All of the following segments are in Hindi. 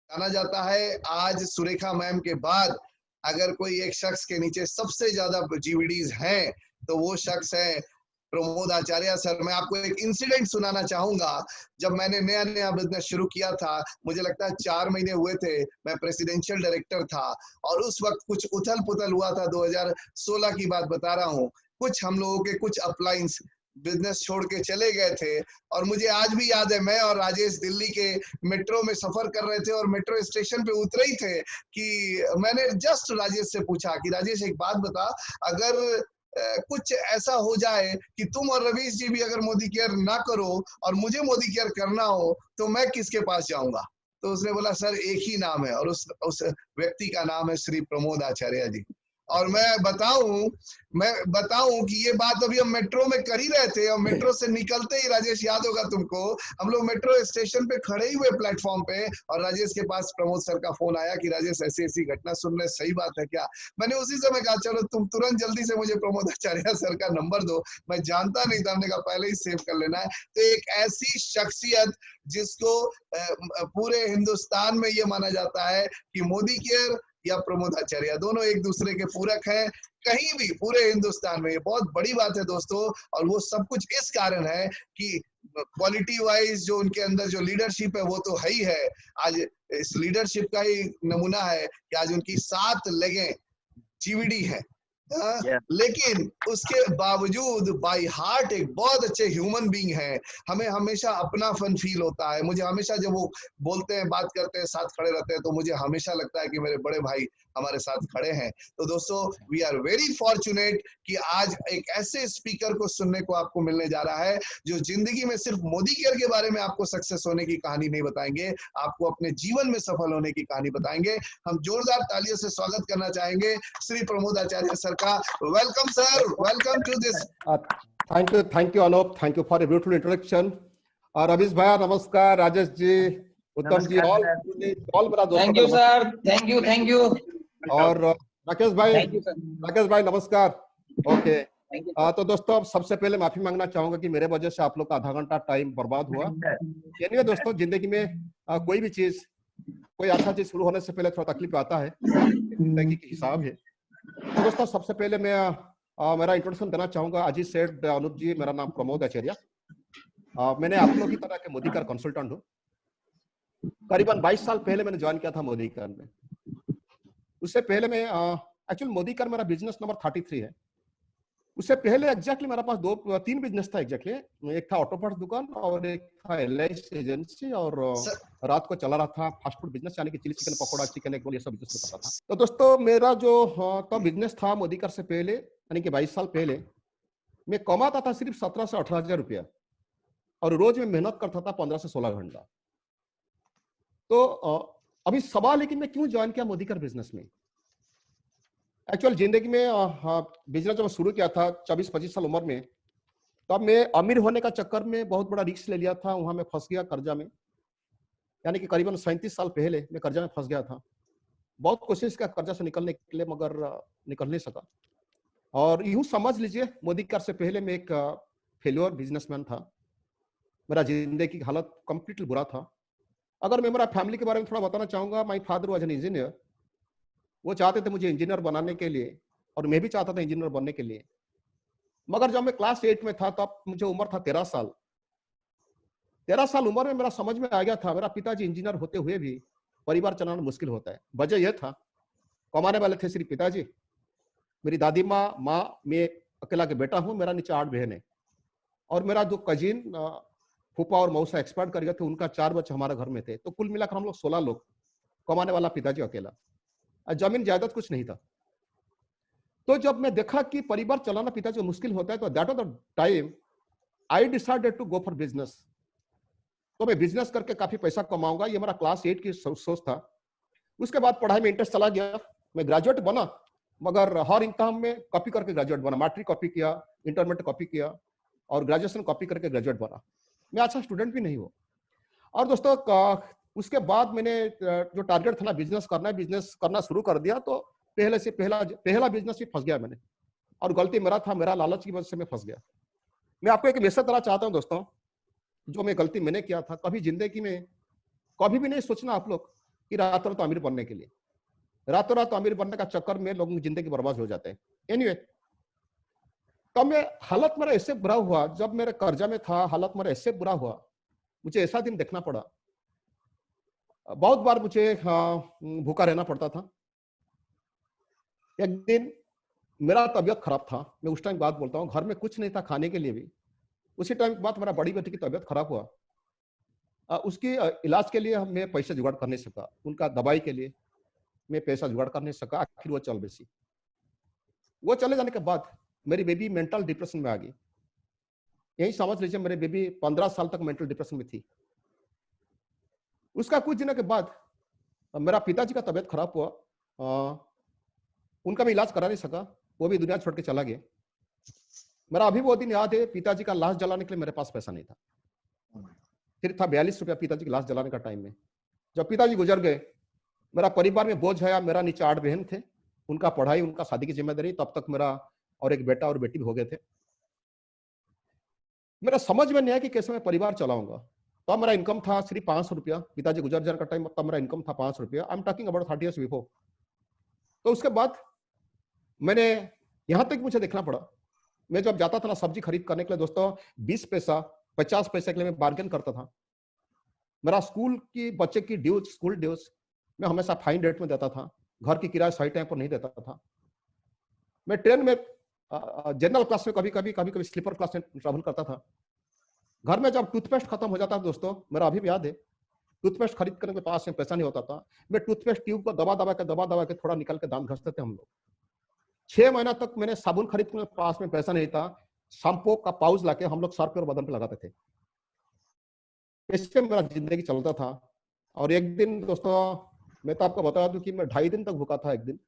जाना जाता है। आज सुरेखा मैम के बाद अगर कोई एक शख्स के नीचे सबसे ज्यादा जीवीडीज हैं तो वो शख्स है प्रमोद आचार्य सर। मैं आपको एक इंसिडेंट सुनाना चाहूंगा। जब मैंने नया नया बिजनेस शुरू किया था, मुझे लगता है 4 महीने हुए थे, मैं प्रेसिडेंशियल डायरेक्टर था और उस वक्त कुछ उथल पुथल हुआ था। 2016 की बात बता रहा हूँ। कुछ हम लोगों के कुछ अपलाइंस बिजनेस छोड़ के चले गए थे और मुझे आज भी याद है, मैं और राजेश दिल्ली के मेट्रो में सफर कर रहे थे और मेट्रो स्टेशन पे उतरे ही थे कि मैंने जस्ट राजेश से पूछा कि राजेश एक बात बता, अगर कुछ ऐसा हो जाए कि तुम और रवीश जी भी अगर मोदी केयर ना करो और मुझे मोदी केयर करना हो तो मैं किसके पास जाऊंगा? तो उसने बोला सर एक ही नाम है और उस व्यक्ति का नाम है श्री प्रमोद आचार्य जी। और मैं बताऊं कि ये बात अभी हम मेट्रो में कर ही रहे थे और मेट्रो से निकलते ही, राजेश याद होगा तुमको, हम लोग मेट्रो स्टेशन पे खड़े ही हुए प्लेटफॉर्म पे और राजेश के पास प्रमोद सर का फोन आया कि राजेश ऐसी ऐसी घटना सुन रहे, सही बात है क्या? मैंने उसी समय कहा चलो तुम तुरंत जल्दी से मुझे प्रमोद आचार्य सर का नंबर दो। मैं जानता नहीं था, हमने कहा पहले ही सेव कर लेना है। तो एक ऐसी शख्सियत जिसको पूरे हिंदुस्तान में ये माना जाता है कि मोदी केयर या प्रमोद आचार्य दोनों एक दूसरे के पूरक हैं, कहीं भी पूरे हिंदुस्तान में। ये बहुत बड़ी बात है दोस्तों। और वो सब कुछ इस कारण है कि क्वालिटी वाइज जो उनके अंदर जो लीडरशिप है वो तो है ही है। आज इस लीडरशिप का ही नमूना है कि आज उनकी 7 लेगें जीवीडी है। लेकिन उसके बावजूद बाई हार्ट एक बहुत अच्छे ह्यूमन बीइंग है। हमें हमेशा अपनापन फील होता है। मुझे हमेशा जब वो बोलते हैं, बात करते हैं, साथ खड़े रहते हैं तो मुझे हमेशा लगता है कि मेरे बड़े भाई हमारे साथ खड़े हैं। तो दोस्तों वी आर वेरी फॉर्चुनेट कि आज एक ऐसे स्पीकर को सुनने को आपको मिलने जा रहा है जो जिंदगी में सिर्फ मोदी केयर के बारे में आपको सक्सेस होने की कहानी नहीं बताएंगे, आपको अपने जीवन में सफल होने की कहानी बताएंगे। हम जोरदार तालियों से स्वागत करना चाहेंगे श्री प्रमोद आचार्य सर का। Welcome sir, welcome to this. Thank you Anoop, thank you for a beautiful introduction. और रवीश भाई नमस्कार, राजेश जी, उत्तम जी, ऑल मेरा दोस्तों। Thank you sir, thank you. और राकेश भाई नमस्कार। ओके, तो दोस्तों सबसे पहले माफी मांगना चाहूंगा कि मेरे वजह से आप लोग का आधा घंटा टाइम बर्बाद हुआ। एनीवे दोस्तों, जिंदगी में कोई भी चीज, कोई अच्छा चीज शुरू होने से पहले थोड़ा तकलीफ आता है, जिंदगी के हिसाब है। तो दोस्तों सबसे पहले मैं मेरा इंट्रोडक्शन देना चाहूंगा। अजीत सेठ, अनूप जी, मेरा नाम प्रमोद आचार्य। मैंने आप लोग की तरह के मोदी केयर कंसल्टेंट हूँ। करीबन 22 साल पहले मैंने ज्वाइन किया था मोदी केयर में। उससे पहले मैं एक्चुअली मोदी केयर मेरा बिजनेस नंबर 33 है। उससे पहले एग्जैक्टली मेरे पास 3 बिजनेस था एग्जैक्टली। एक था ऑटो पार्ट्स दुकान और एक था एलआईसी एजेंसी और रात को चला रहा था फास्ट फूड बिजनेस, यानी कि chilli chicken, pakoda, chicken egg roll, ये सब बिजनेस करता था। तो दोस्तों मेरा जो तब बिजनेस था मोदी केयर से पहले, यानी कि 22 साल पहले, मैं कमाता था सिर्फ 17 से 18 हजार रुपया और रोज में मेहनत करता था 15 से 16 घंटा। तो अभी सवाल है कि मैं क्यों ज्वाइन किया मोदी केयर बिजनेस में। एक्चुअल जिंदगी में बिजनेस जब शुरू किया था 24-25 साल उम्र में, तब मैं अमीर होने का चक्कर में बहुत बड़ा रिस्क ले लिया था। वहां मैं फंस गया कर्जा में, यानी कि करीबन 37 साल पहले मैं कर्जा में फंस गया था। बहुत कोशिश किया कर्जा से निकलने के लिए, मगर निकल नहीं सका। और यूं समझ लीजिए मोदी केयर से पहले मैं एक फेल्योर बिजनेसमैन था। मेरा जिंदगी की हालत कंप्लीटली बुरा था। अगर मैं मेरा फैमिली के बारे में थोड़ा बताना चाहूंगा, my father was an engineer. वो चाहते थे मुझे इंजीनियर बनाने के लिए और मैं भी चाहता था इंजीनियर बनने के लिए। मगर जब मैं क्लास 8 में था तब मुझे उम्र था 13 साल। 13 साल उम्र में मेरा समझ में आ गया था, मेरा पिताजी इंजीनियर होते हुए भी परिवार चलाना मुश्किल होता है। वजह यह था, कमाने वाले थे सिर्फ पिताजी, मेरी दादी माँ, मैं अकेला के बेटा हूँ, मेरा नीचे 8 बहन है और मेरा जो कजिन फूफा और मौसा एक्सपायर कर गए थे, उनका 4 बच्चे हमारे घर में थे। तो कुल मिलाकर हम लोग 16 लोग, कमाने वाला पिताजी अकेला, जमीन जायदाद कुछ नहीं था। तो जब मैं देखा कि परिवार चलाना पिताजी को मुश्किल होता है, तो that was the time I decided to go for business. तो मैं बिजनेस करके काफी पैसा कमाऊंगा, ये मेरा क्लास 8 की सोच था। उसके बाद पढ़ाई में इंटरेस्ट चला गया, मैं ग्रेजुएट बना, मगर हर इम्तिहान में कॉपी करके ग्रेजुएट बना। मैट्रिक कॉपी किया, इंटरमीडिएट कॉपी किया और ग्रेजुएशन कॉपी करके ग्रेजुएट बना। मैं अच्छा स्टूडेंट भी नहीं हूँ। और दोस्तों उसके बाद मैंने जो टारगेट था ना बिजनेस करना शुरू कर दिया। तो पहला बिजनेस भी फंस गया मैंने, और गलती मेरा था, मेरा लालच की वजह से मैं फंस गया। मैं आपको एक मैसेज देना चाहता हूं दोस्तों, जो मैं गलती मैंने किया था, कभी जिंदगी में कभी भी नहीं सोचना आप लोग कि रातों रात अमीर बनने के लिए। रातों रात अमीर बनने का चक्कर में लोगों की जिंदगी बर्बाद हो जाते हैं। एनीवे, तब मैं हालत मेरा ऐसे बुरा हुआ, जब मेरे कर्जा में था, हालत मेरा ऐसे बुरा हुआ, मुझे ऐसा दिन देखना पड़ा। बहुत बार मुझे भूखा रहना पड़ता था। एक दिन मेरा तबीयत खराब था, मैं उस टाइम बात बोलता हूँ, घर में कुछ नहीं था खाने के लिए भी। उसी टाइम के बाद मेरा बड़ी बेटी की तबीयत खराब हुआ। उसकी इलाज के लिए मैं पैसे जुगाड़ कर नहीं सका, उनका दवाई के लिए मैं पैसा जुगाड़ कर नहीं सका। आखिर वो चल बसी। वो चले जाने के बाद मेरी बेबी मेंटल डिप्रेशन में आ गई। यही समझ लीजिए मेरी बेबी 15 साल तक मेंटल डिप्रेशन में थी। उसका कुछ दिनों के बाद मेरा पिताजी का तबीयत खराब हुआ। उनका भी इलाज करा नहीं सका, वो भी दुनिया छोड़ के चला गया। मेरा अभी वो दिन याद है, पिताजी का लाश जलाने के लिए मेरे पास पैसा नहीं था। फिर था 42 रुपया पिताजी की लाश जलाने का टाइम में। जब पिताजी गुजर गए, मेरा परिवार में बोझ आया। मेरा नीचे 8 बहन थे, उनका पढ़ाई, उनका शादी की जिम्मेदारी। तब तक मेरा और एक बेटा और बेटी भी हो गए थे। मेरा समझ में नहीं आया कि कैसे मैं परिवार चलाऊंगा। तो मेरा इनकम था सिर्फ 500 रुपया। पिताजी गुजर जाने का टाइम, तब मेरा इनकम था 500 रुपया। I am talking about 30 years before. तो उसके बाद मैंने, यहां तक मुझे देखना पड़ा, मैं जब जाता था ना सब्जी खरीद करने के लिए दोस्तों, 20 पैसा 50 पैसे के लिए मैं बार्गेन करता था। मेरा स्कूल की बच्चे की ड्यूज, स्कूल ड्यूज मैं हमेशा फाइन रेट में देता था। घर की किराया सही टाइम पर नहीं देता था। मैं ट्रेन में जनरल क्लास में कभी कभी स्लीपर क्लास में ट्रैवल करता था। घर में जब टूथपेस्ट खत्म हो जाता था दोस्तों, मेरा अभी भी याद है, टूथपेस्ट खरीद करने के पास में पैसा नहीं होता था। मैं टूथपेस्ट ट्यूब को दबा के थोड़ा निकाल के दांत घसते थे हम लोग। 6 महीना तक मैंने साबुन खरीदने के पास में पैसा नहीं था। शैम्पू का पाउच लाके हम लोग सर पे और बदन पे लगाते थे। इससे मेरा जिंदगी चलता था। और एक दिन दोस्तों, मैं तो आपको बता दूं कि मैं 2.5 दिन तक भूखा था। एक दिन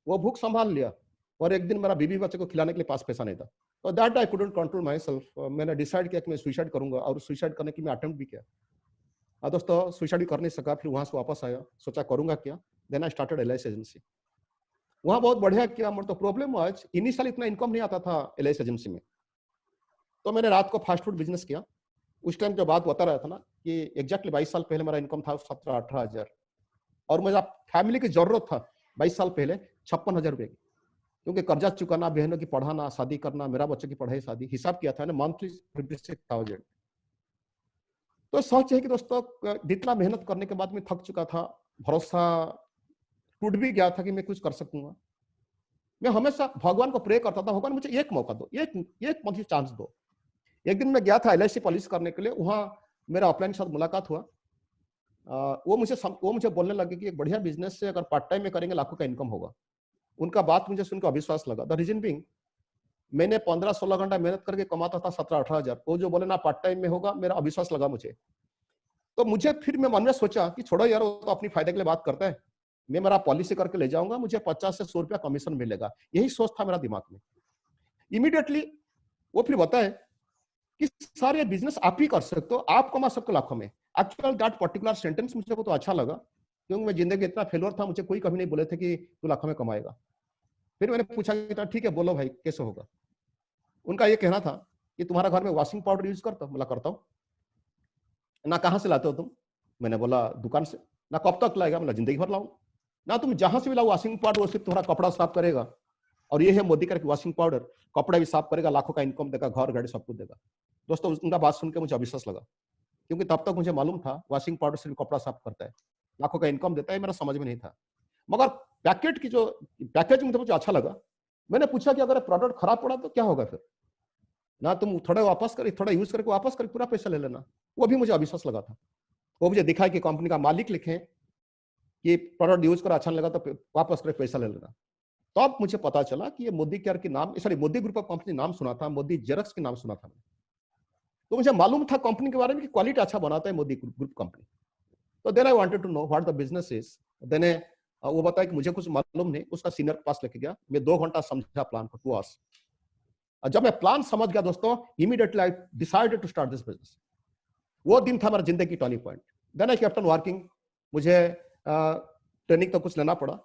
वो भूख संभाल लिया, और एक दिन मेरा बीवी बच्चे को खिलाने के लिए पास पैसा नहीं था। तो that I couldn't control my self. मैंने डिसाइड किया कि मैं सुसाइड करूंगा, और सुसाइड करने की मैं अटेम्प्ट भी किया। दोस्तों, सुसाइड भी कर नहीं सका। फिर वहां से वापस आया, सोचा करूंगा क्या। Then I started LIC agency. वहां बहुत बढ़िया किया। मतलब तो प्रॉब्लम आज इनिशियल इतना इनकम नहीं आता था LIC एजेंसी में। तो मैंने रात को फास्ट फूड बिजनेस किया। उस टाइम जो बात बता रहा था ना, कि एग्जैक्टली 22 साल पहले मेरा इनकम था 17-18 हजार, और मेरा फैमिली की जरूरत था 22 साल पहले 56,000 रुपए की। क्योंकि कर्जा चुकाना, बहनों की पढ़ाना, शादी करना, मेरा बच्चे की पढ़ाई, शादी, हिसाब किया था ना, मंथली 56,000। तो सोच है कि दोस्तों, जितना मेहनत करने के बाद मैं थक चुका था, भरोसा टूट भी गया था कि मैं कुछ कर सकूंगा। मैं हमेशा भगवान को प्रे करता था, भगवान मुझे एक मौका दो, एक मुझे चांस दो। एक दिन मैं गया था LIC पॉलिसी करने के लिए। वहां मेरा ऑफलाइन के साथ मुलाकात हुआ। वो मुझे बोलने लगे कि एक बढ़िया बिजनेस से अगर पार्ट टाइम में करेंगे लाखों का इनकम होगा। उनका बात मुझे सुनकर अविश्वास लगा। द रीजन बीइंग, मैंने 15-16 घंटा मेहनत करके कमाता था 17-18 हजार। वो जो बोले ना पार्ट टाइम में होगा, मेरा अविश्वास लगा मुझे। तो मुझे फिर मैं मन में सोचा कि छोड़ो यार, वो तो अपनी फायदे के लिए बात करता है, मैं मेरा पॉलिसी करके ले जाऊंगा, मुझे 50 से 100 रुपया कमीशन मिलेगा। यही सोच था मेरा दिमाग में। इमीडिएटली वो फिर बताए कि सारे बिजनेस आप ही कर सकते हो, आप कमा सकते हो लाखों में। एक्चुअल दैट पर्टिकुलर सेंटेंस मुझे तो अच्छा लगा, क्योंकि मैं जिंदगी इतना फेलियर था, मुझे कोई कभी नहीं बोले थे कि तू लाखों में कमाएगा। फिर मैंने पूछा कि ठीक है बोलो भाई कैसे होगा। उनका ये कहना था कि तुम्हारा घर में वॉशिंग पाउडर यूज करता? बोला करता हूँ। ना कहाँ से लाते हो तुम? मैंने बोला दुकान से। ना कब तक लाएगा? बोला जिंदगी भर लाऊं। ना तुम जहां से भी लाओ वॉशिंग पाउडर, वो सिर्फ तुम्हारा कपड़ा साफ करेगा, और ये है मोदी का वॉशिंग पाउडर, कपड़ा भी साफ करेगा, लाखों का इनकम देगा, घर गाड़ी सब कुछ देगा। दोस्तों, उनका बात सुन के मुझे अविश्वास लगा, क्योंकि तब तक मुझे मालूम था वॉशिंग पाउडर सिर्फ कपड़ा साफ करता है, लाखों का इनकम देता है, मेरा समझ में नहीं था। मगर पैकेट की जो पैकेजिंग मुझे अच्छा लगा। मैंने पूछा कि अगर प्रोडक्ट खराब पड़ा तो क्या होगा? फिर ना तुम थोड़ा वापस कर, थोड़ा यूज करके वापस कर, पूरा पैसा ले लेना। वो भी मुझे अविश्वास लगा था। वो मुझे दिखा कि कंपनी का मालिक लिखे कि प्रोडक्ट यूज कर अच्छा नहीं लगा तो वापस कर पैसा ले लेना। तो अब मुझे पता चला कि ये मोदी केयर की नाम, sorry Modi group of company नाम सुना था, मोदी जेरक्स के नाम सुना था। तो मुझे मालूम था कंपनी के बारे में कि क्वालिटी अच्छा बनाता है मोदी ग्रुप कंपनी। तो then I wanted to know what the business is. Then वो बताया कि मुझे कुछ मालूम नहीं। उसका सीनियर के पास लेके गया, मैं 2 घंटा समझा प्लान को, 2 आवर्स। जब मैं प्लान समझ गया दोस्तों, immediately I decided to start this business. वो दिन था मेरा जिंदगी की turning point. Then I kept on working. मुझे ट्रेनिंग तो कुछ लेना पड़ा,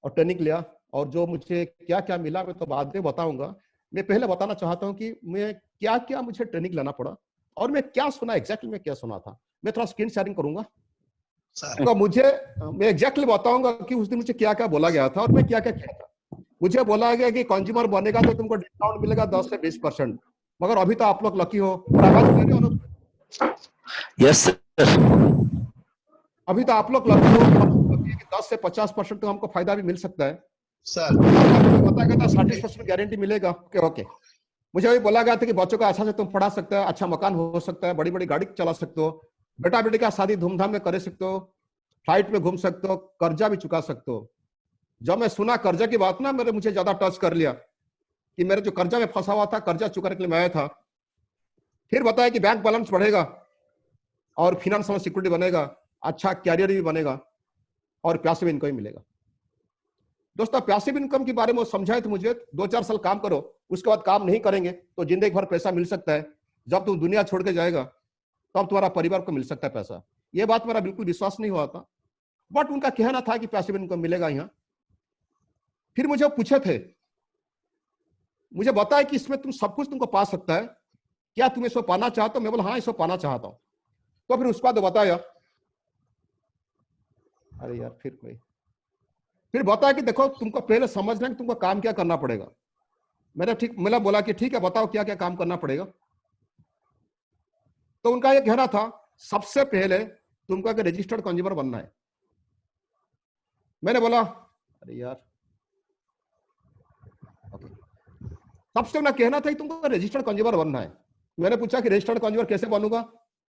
और ट्रेनिंग लिया, और जो मुझे क्या क्या मिला मैं तो बाद में बताऊंगा। मैं पहले बताना चाहता हूं कि मैं क्या क्या मुझे ट्रेनिंग लेना पड़ा, और मैं क्या सुना, एग्जैक्टली मैं क्या सुना था। मैं थोड़ा स्क्रीन शेयरिंग करूंगा। तो मैं एग्जैक्टली बताऊंगा कि उस दिन मुझे क्या क्या बोला गया था और मैं क्या क्या किया था। मुझे बोला गया कि कंज्यूमर बनेगा तो तुमको डिस्काउंट मिलेगा 10 से 20%, मगर अभी तो आप लोग लकी हो। यस सर, अभी तो आप लोग लकी हो कि 10 से 50% तो हमको फायदा भी मिल सकता है सर। बताया था 60% गारंटी मिलेगा। ओके मुझे अभी बोला गया था कि बच्चों को अच्छा से तुम पढ़ा सकते हो, अच्छा मकान हो सकता है, बड़ी बड़ी गाड़ी चला सकते हो, बेटा बेटी का शादी धूमधाम में कर सकते हो, फ्लाइट में घूम सकते हो, कर्जा भी चुका सकते हो। जब मैं सुना कर्जा की बात ना मुझे ज्यादा टच कर लिया कि मेरे जो कर्जा में फंसा हुआ था, कर्जा चुकाने के लिए मैं आया था। फिर बताया कि बैंक बैलेंस बढ़ेगा और फिनेंशियल सिक्योरिटी बनेगा, अच्छा कैरियर भी बनेगा और पैसिव इनकम भी मिलेगा। दोस्तों पैसिव इनकम के बारे में समझाए तो मुझे 2-4 साल काम करो, उसके बाद काम नहीं करेंगे तो जिंदगी भर पैसा मिल सकता है। जब तुम दुनिया छोड़ के जाएगा तब तुम्हारा परिवार को मिल सकता है पैसा। ये बात मेरा बिल्कुल विश्वास नहीं हुआ था, बट उनका कहना था कि पैसिव इनकम मिलेगा यहाँ। फिर मुझे पूछे थे, मुझे बताया कि इसमें तुम सब कुछ तुमको पा सकता है, क्या तुम इसको पाना चाहते हो? मैं बोला हाँ इसको पाना चाहता हूं। तो फिर उसके बाद बताया, अरे यार फिर बताया कि देखो तुमको पहले समझना है कि तुमको काम क्या करना पड़ेगा। मैंने बोला कि ठीक है बताओ क्या क्या काम करना पड़ेगा। तो उनका ये कहना था सबसे पहले तुमको एक रजिस्टर्ड कंज्यूमर बनना है। मैंने बोला अरे यार सबसे ना कहना था कि तुमको रजिस्टर्ड कंज्यूमर बनना है। मैंने पूछा कि रजिस्टर्ड कंज्यूमर कैसे बनूंगा?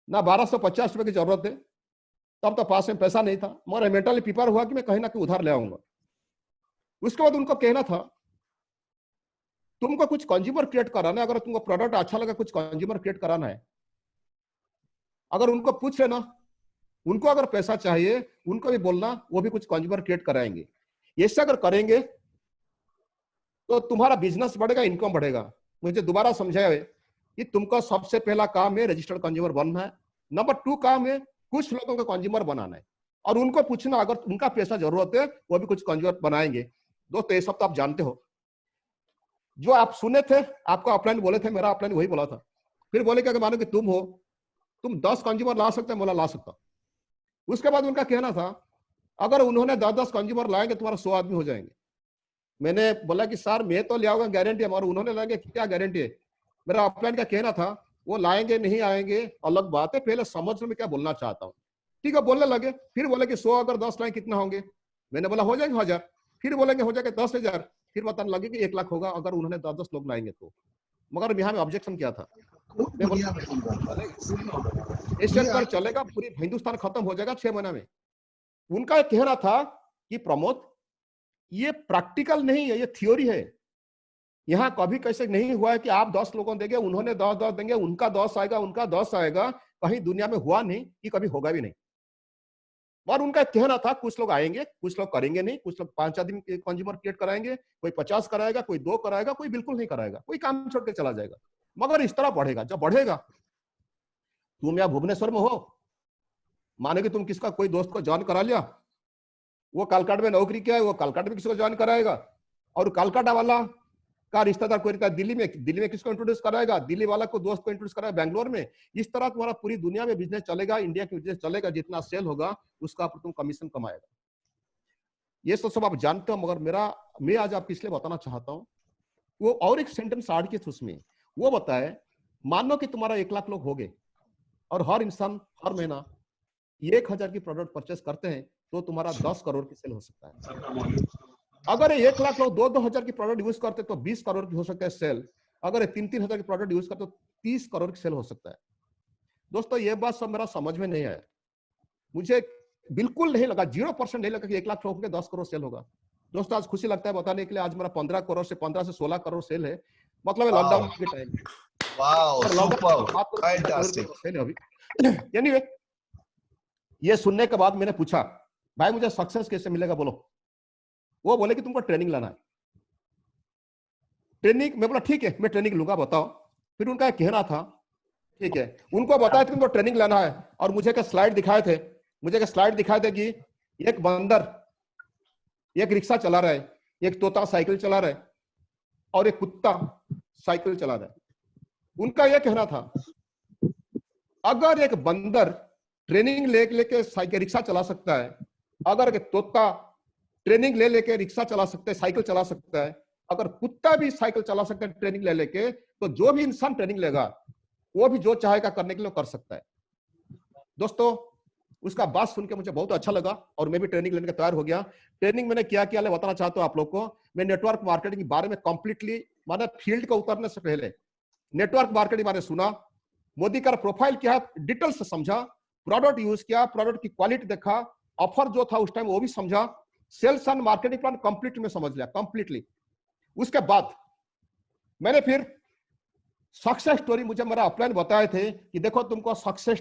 ना 1250 रुपए की जरूरत है, तब तो पास में पैसा नहीं था, मगर मेंटली प्रिपेयर हुआ कि मैं कहीं ना कहीं उधार ले आऊंगा। उसके बाद उनको कहना था तुमको कुछ कंज्यूमर क्रिएट कराना है, अगर तुमको प्रोडक्ट अच्छा लगा कुछ कंज्यूमर क्रिएट कराना है। अगर उनको पूछ लेना, उनको अगर पैसा चाहिए उनको भी बोलना वो भी कुछ कंज्यूमर क्रिएट कराएंगे। ऐसे अगर करेंगे तो तुम्हारा बिजनेस बढ़ेगा, इनकम बढ़ेगा। मुझे दोबारा समझाया कि तुमको सबसे पहला काम है रजिस्टर्ड कंज्यूमर बनना है। नंबर 2 काम है कुछ लोगों को कंज्यूमर बनाना है और उनको पूछना अगर उनका पैसा जरूरत है वो भी कुछ कंज्यूमर बनाएंगे। दोस्तों ये सब तो आप जानते हो, जो आप सुने थे आपको ऑफलाइन बोले थे, मेरा ऑफलाइन वही बोला था। फिर बोले कि अगर मानो कि तुम हो, तुम 10 कंज्यूमर ला सकते, बोला ला सकता। उसके बाद उनका कहना था अगर उन्होंने 10-10 कंज्यूमर लाएंगे तुम्हारा 100 आदमी हो जाएंगे। मैंने बोला कि सर मैं तो ले आऊंगा गारंटी है, मगर उन्होंने लाएंगे क्या गारंटी है? मेरा ऑफलाइन का कहना था वो लाएंगे नहीं आएंगे अलग बात है, पहले समझ में क्या बोलना चाहता हूँ। ठीक है बोलने लगे। फिर बोले कि 100 अगर 10 लाए कितना होंगे? मैंने बोला हो जाएंगे 1000। फिर बोलेंगे हो जाएगा 10,000। फिर बताने लगे कि 1 लाख होगा अगर उन्होंने 10-10 लोग लाएंगे तो। मगर यहाँ में ऑब्जेक्शन किया था, एशियन पर चलेगा, पूरी हिंदुस्तान खत्म हो जाएगा 6 महीना में। उनका कहना था कि प्रमोद ये प्रैक्टिकल नहीं है, ये थ्योरी है। यहाँ कभी कैसे नहीं हुआ है कि आप 10 लोगों देंगे उन्होंने 10 देंगे, उनका 10 आएगा उनका 10 आएगा। कहीं दुनिया में हुआ नहीं कि कभी होगा भी नहीं। और उनका कहना था कुछ लोग आएंगे कुछ लोग करेंगे नहीं, कुछ लोग 5 आदमी कंज्यूमर क्रिएट कराएंगे, कोई 50 कराएगा, कोई 2 कराएगा, कोई बिल्कुल नहीं कराएगा, कोई काम छोड़ के चला जाएगा। मगर इस तरह बढ़ेगा। जब बढ़ेगा तुम यहाँ भुवनेश्वर में हो, मानो कि तुम किसका कोई दोस्त को ज्वाइन करा लिया, वो कलकत्ता में नौकरी किया है, वो कलकत्ता में किसी को ज्वाइन कराएगा, और कलकत्ता वाला का रिश्तेदार कोई रहता है दिल्ली में किसको इंट्रोड्यूस कराएगा, दिल्ली वाला को दोस्त को इंट्रोड्यूस कराएगा बेंगलोर में। इस तरह तुम्हारा पूरी दुनिया में बिजनेस चलेगा, इंडिया के बिजनेस चलेगा। जितना सेल होगा उसका तुम कमीशन कमाएगा। ये सब आप जानते हो, मगर मैं आज आपको इसलिए बताना चाहता हूँ वो और एक सेंटेंस ऐड किए उसमें। वो बताए मानो कि तुम्हारा 1 लाख लोग हो गए और हर इंसान हर महीना 1000 की प्रोडक्ट परचेस करते हैं तो तुम्हारा 10 करोड़ की सेल हो सकता है। अगर 1 लाख लोग 2-2 हजार की प्रोडक्ट यूज करते तो 20 करोड़ की हो सकता है सेल। अगर 3-3 हजार की प्रोडक्ट यूज करते तो 30 करोड़ की सेल हो सकता है। दोस्तों ये बात सब मेरा समझ में नहीं आया, मुझे बिल्कुल नहीं लगा, 0% नहीं लगा कि 1 लाख लोगों के 10 करोड़ सेल होगा। दोस्तों आज खुशी लगता है बताने के लिए, आज मेरा 15 करोड़ से 15 से 16 करोड़ सेल है। मतलब लॉकडाउन के टाइम एनीवे, ये सुनने के बाद मैंने पूछा भाई मुझे सक्सेस कैसे मिलेगा बोलो। वो बोले कि तुमको ट्रेनिंग लाना है। ट्रेनिंग, मैं बोला ठीक है मैं ट्रेनिंग लूंगा, बताओ। फिर उनका कहना था ठीक है, उनको बताया तुमको ट्रेनिंग लाना है और मुझे क्या स्लाइड दिखाए थे, कि एक बंदर एक रिक्शा चला रहा है, एक तोता साइकिल चला रहा है और एक कुत्ता साइकिल चला रहा है। उनका यह कहना था अगर एक बंदर ट्रेनिंग लेके साइकिल रिक्शा चला सकता है, अगर तोता ट्रेनिंग लेके रिक्शा चला सकता है, साइकिल चला सकता है, अगर कुत्ता भी साइकिल चला सकता है ट्रेनिंग लेके, तो जो भी इंसान ट्रेनिंग लेगा वो भी जो चाहेगा करने के लिए कर सकता है। दोस्तों उसका बात सुन के मुझे बहुत अच्छा लगा और मैं भी ट्रेनिंग लेने का तैयार हो गया। ट्रेनिंग मैंने क्या किया बताना चाहता हूं आप लोग को। मैं नेटवर्क मार्केटिंग के बारे में कंप्लीटली, माने फील्ड को उतरने से पहले नेटवर्क मार्केटिंग बारे सुना, मोदी का प्रोफाइल क्या है डिटेल से समझा, प्रोडक्ट यूज किया, प्रोडक्ट की क्वालिटी देखा, ऑफर जो था उस टाइम वो भी समझा, sales and marketing plan complete में समझ लिया कंप्लीटली। उसके बाद मैंने फिर सक्सेस स्टोरी, मुझे मेरा अपलाइन बताए थे कि देखो तुमको सक्सेस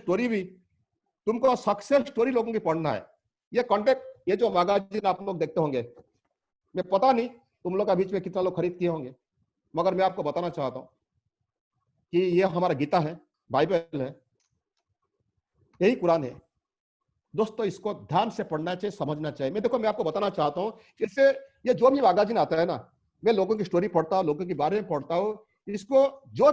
स्टोरी लोगों की पढ़ना है। ये कॉन्टेक्ट, ये जो मैगजीन आप लोग देखते होंगे, मैं पता नहीं तुम लोग का बीच में कितना लोग खरीद किए होंगे, मगर मैं आपको बताना चाहता हूं कि ये हमारा गीता है, बाइबल है, यही कुरान है। दोस्तों इसको ध्यान से पढ़ना चाहिए, समझना चाहिए। मैं आपको बताना चाहता हूं, इससे ये जो भी मैगजीन आता है ना, मैं लोगों की स्टोरी पढ़ता हूं, लोगों के बारे में पढ़ता हूं। इसको जो